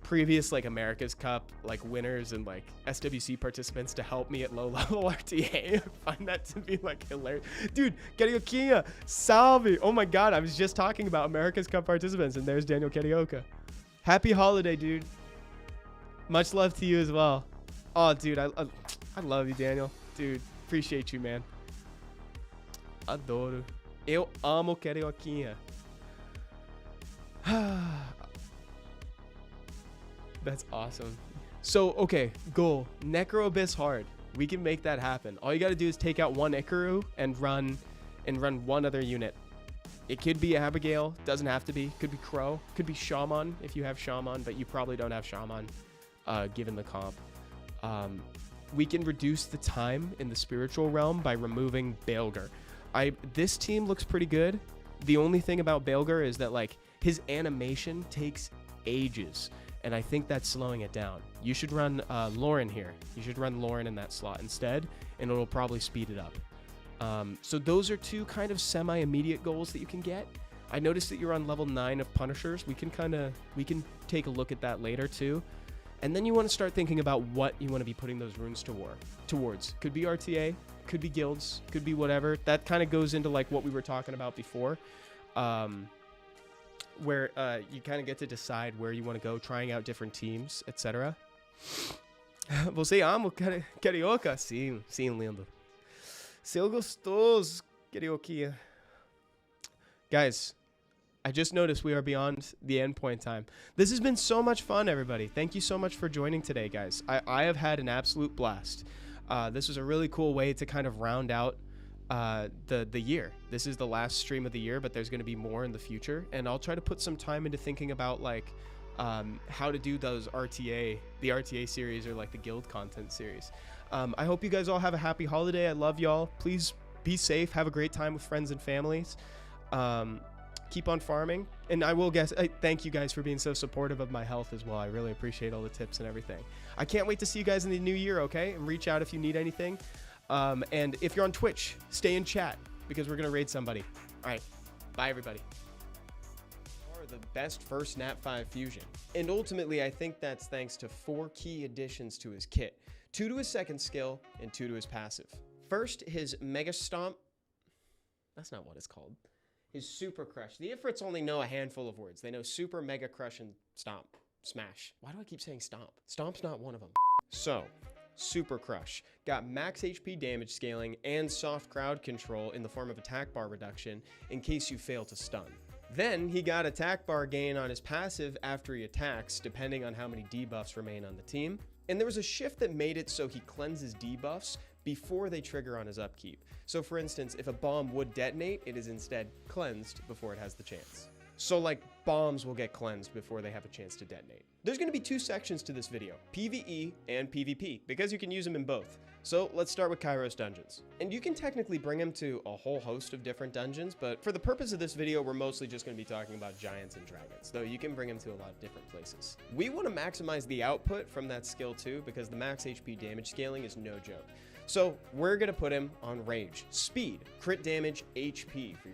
B: previous like America's Cup like winners and like SWC participants to help me at low level RTA. I find that to be like hilarious. Dude, Carioquinha, salve. Oh my God, I was just talking about America's Cup participants and there's Daniel Carioca. Happy holiday, dude. Much love to you as well. Oh, dude, I love you, Daniel. Dude, appreciate you, man. Adoro. Eu amo Carioquinha. That's awesome. So, okay, goal. Necro Abyss hard. We can make that happen. All you got to do is take out one Ikaru and run one other unit. It could be Abigail. Doesn't have to be. Could be Crow. Could be Shaman if you have Shaman, but you probably don't have Shaman given the comp. We can reduce the time in the spiritual realm by removing Baelger. This team looks pretty good. The only thing about Baelger is that like his animation takes ages, and I think that's slowing it down. You should run Lauren here. You should run Lauren in that slot instead, and it'll probably speed it up. So those are two kind of semi-immediate goals that you can get. I noticed that you're on level 9 of Punishers. We can take a look at that later too. And then you want to start thinking about what you want to be putting those runes towards. Could be RTA, could be guilds, could be whatever. That kind of goes into like what we were talking about before, where you kind of get to decide where you want to go, trying out different teams, etc. Você ama Carioca? Sim, lindo. Seu gostoso, Carioquinha. Guys, I just noticed we are beyond the endpoint time. This has been so much fun, everybody. Thank you so much for joining today, guys. I have had an absolute blast. This was a really cool way to kind of round out the year. This is the last stream of the year, but there's going to be more in the future. And I'll try to put some time into thinking about like how to do those the RTA series or like the guild content series. I hope you guys all have a happy holiday. I love y'all. Please be safe. Have a great time with friends and families. Keep on farming. And I thank you guys for being so supportive of my health as well. I really appreciate all the tips and everything. I can't wait to see you guys in the new year, okay? And reach out if you need anything. And if you're on Twitch, stay in chat because we're going to raid somebody. All right. Bye, everybody. The best first Nat 5 fusion. And ultimately, I think that's thanks to 4 key additions to his kit. 2 to his second skill and 2 to his passive. First, his Mega Stomp. That's not what it's called. His Super Crush. The Ifrits only know a handful of words. They know Super, Mega Crush, and Stomp. Smash. Why do I keep saying Stomp? Stomp's not one of them. So, Super Crush got max HP damage scaling and soft crowd control in the form of attack bar reduction in case you fail to stun. Then he got attack bar gain on his passive after he attacks, depending on how many debuffs remain on the team. And there was a shift that made it so he cleanses debuffs before they trigger on his upkeep. So for instance, if a bomb would detonate, it is instead cleansed before it has the chance. So like bombs will get cleansed before they have a chance to detonate. There's going to be 2 sections to this video, PvE and PvP, because you can use them in both. So let's start with Kairos dungeons. And you can technically bring him to a whole host of different dungeons, but for the purpose of this video, we're mostly just going to be talking about giants and dragons, though you can bring him to a lot of different places. We want to maximize the output from that skill too, because the max HP damage scaling is no joke. So we're going to put him on Rage, Speed, Crit Damage, HP for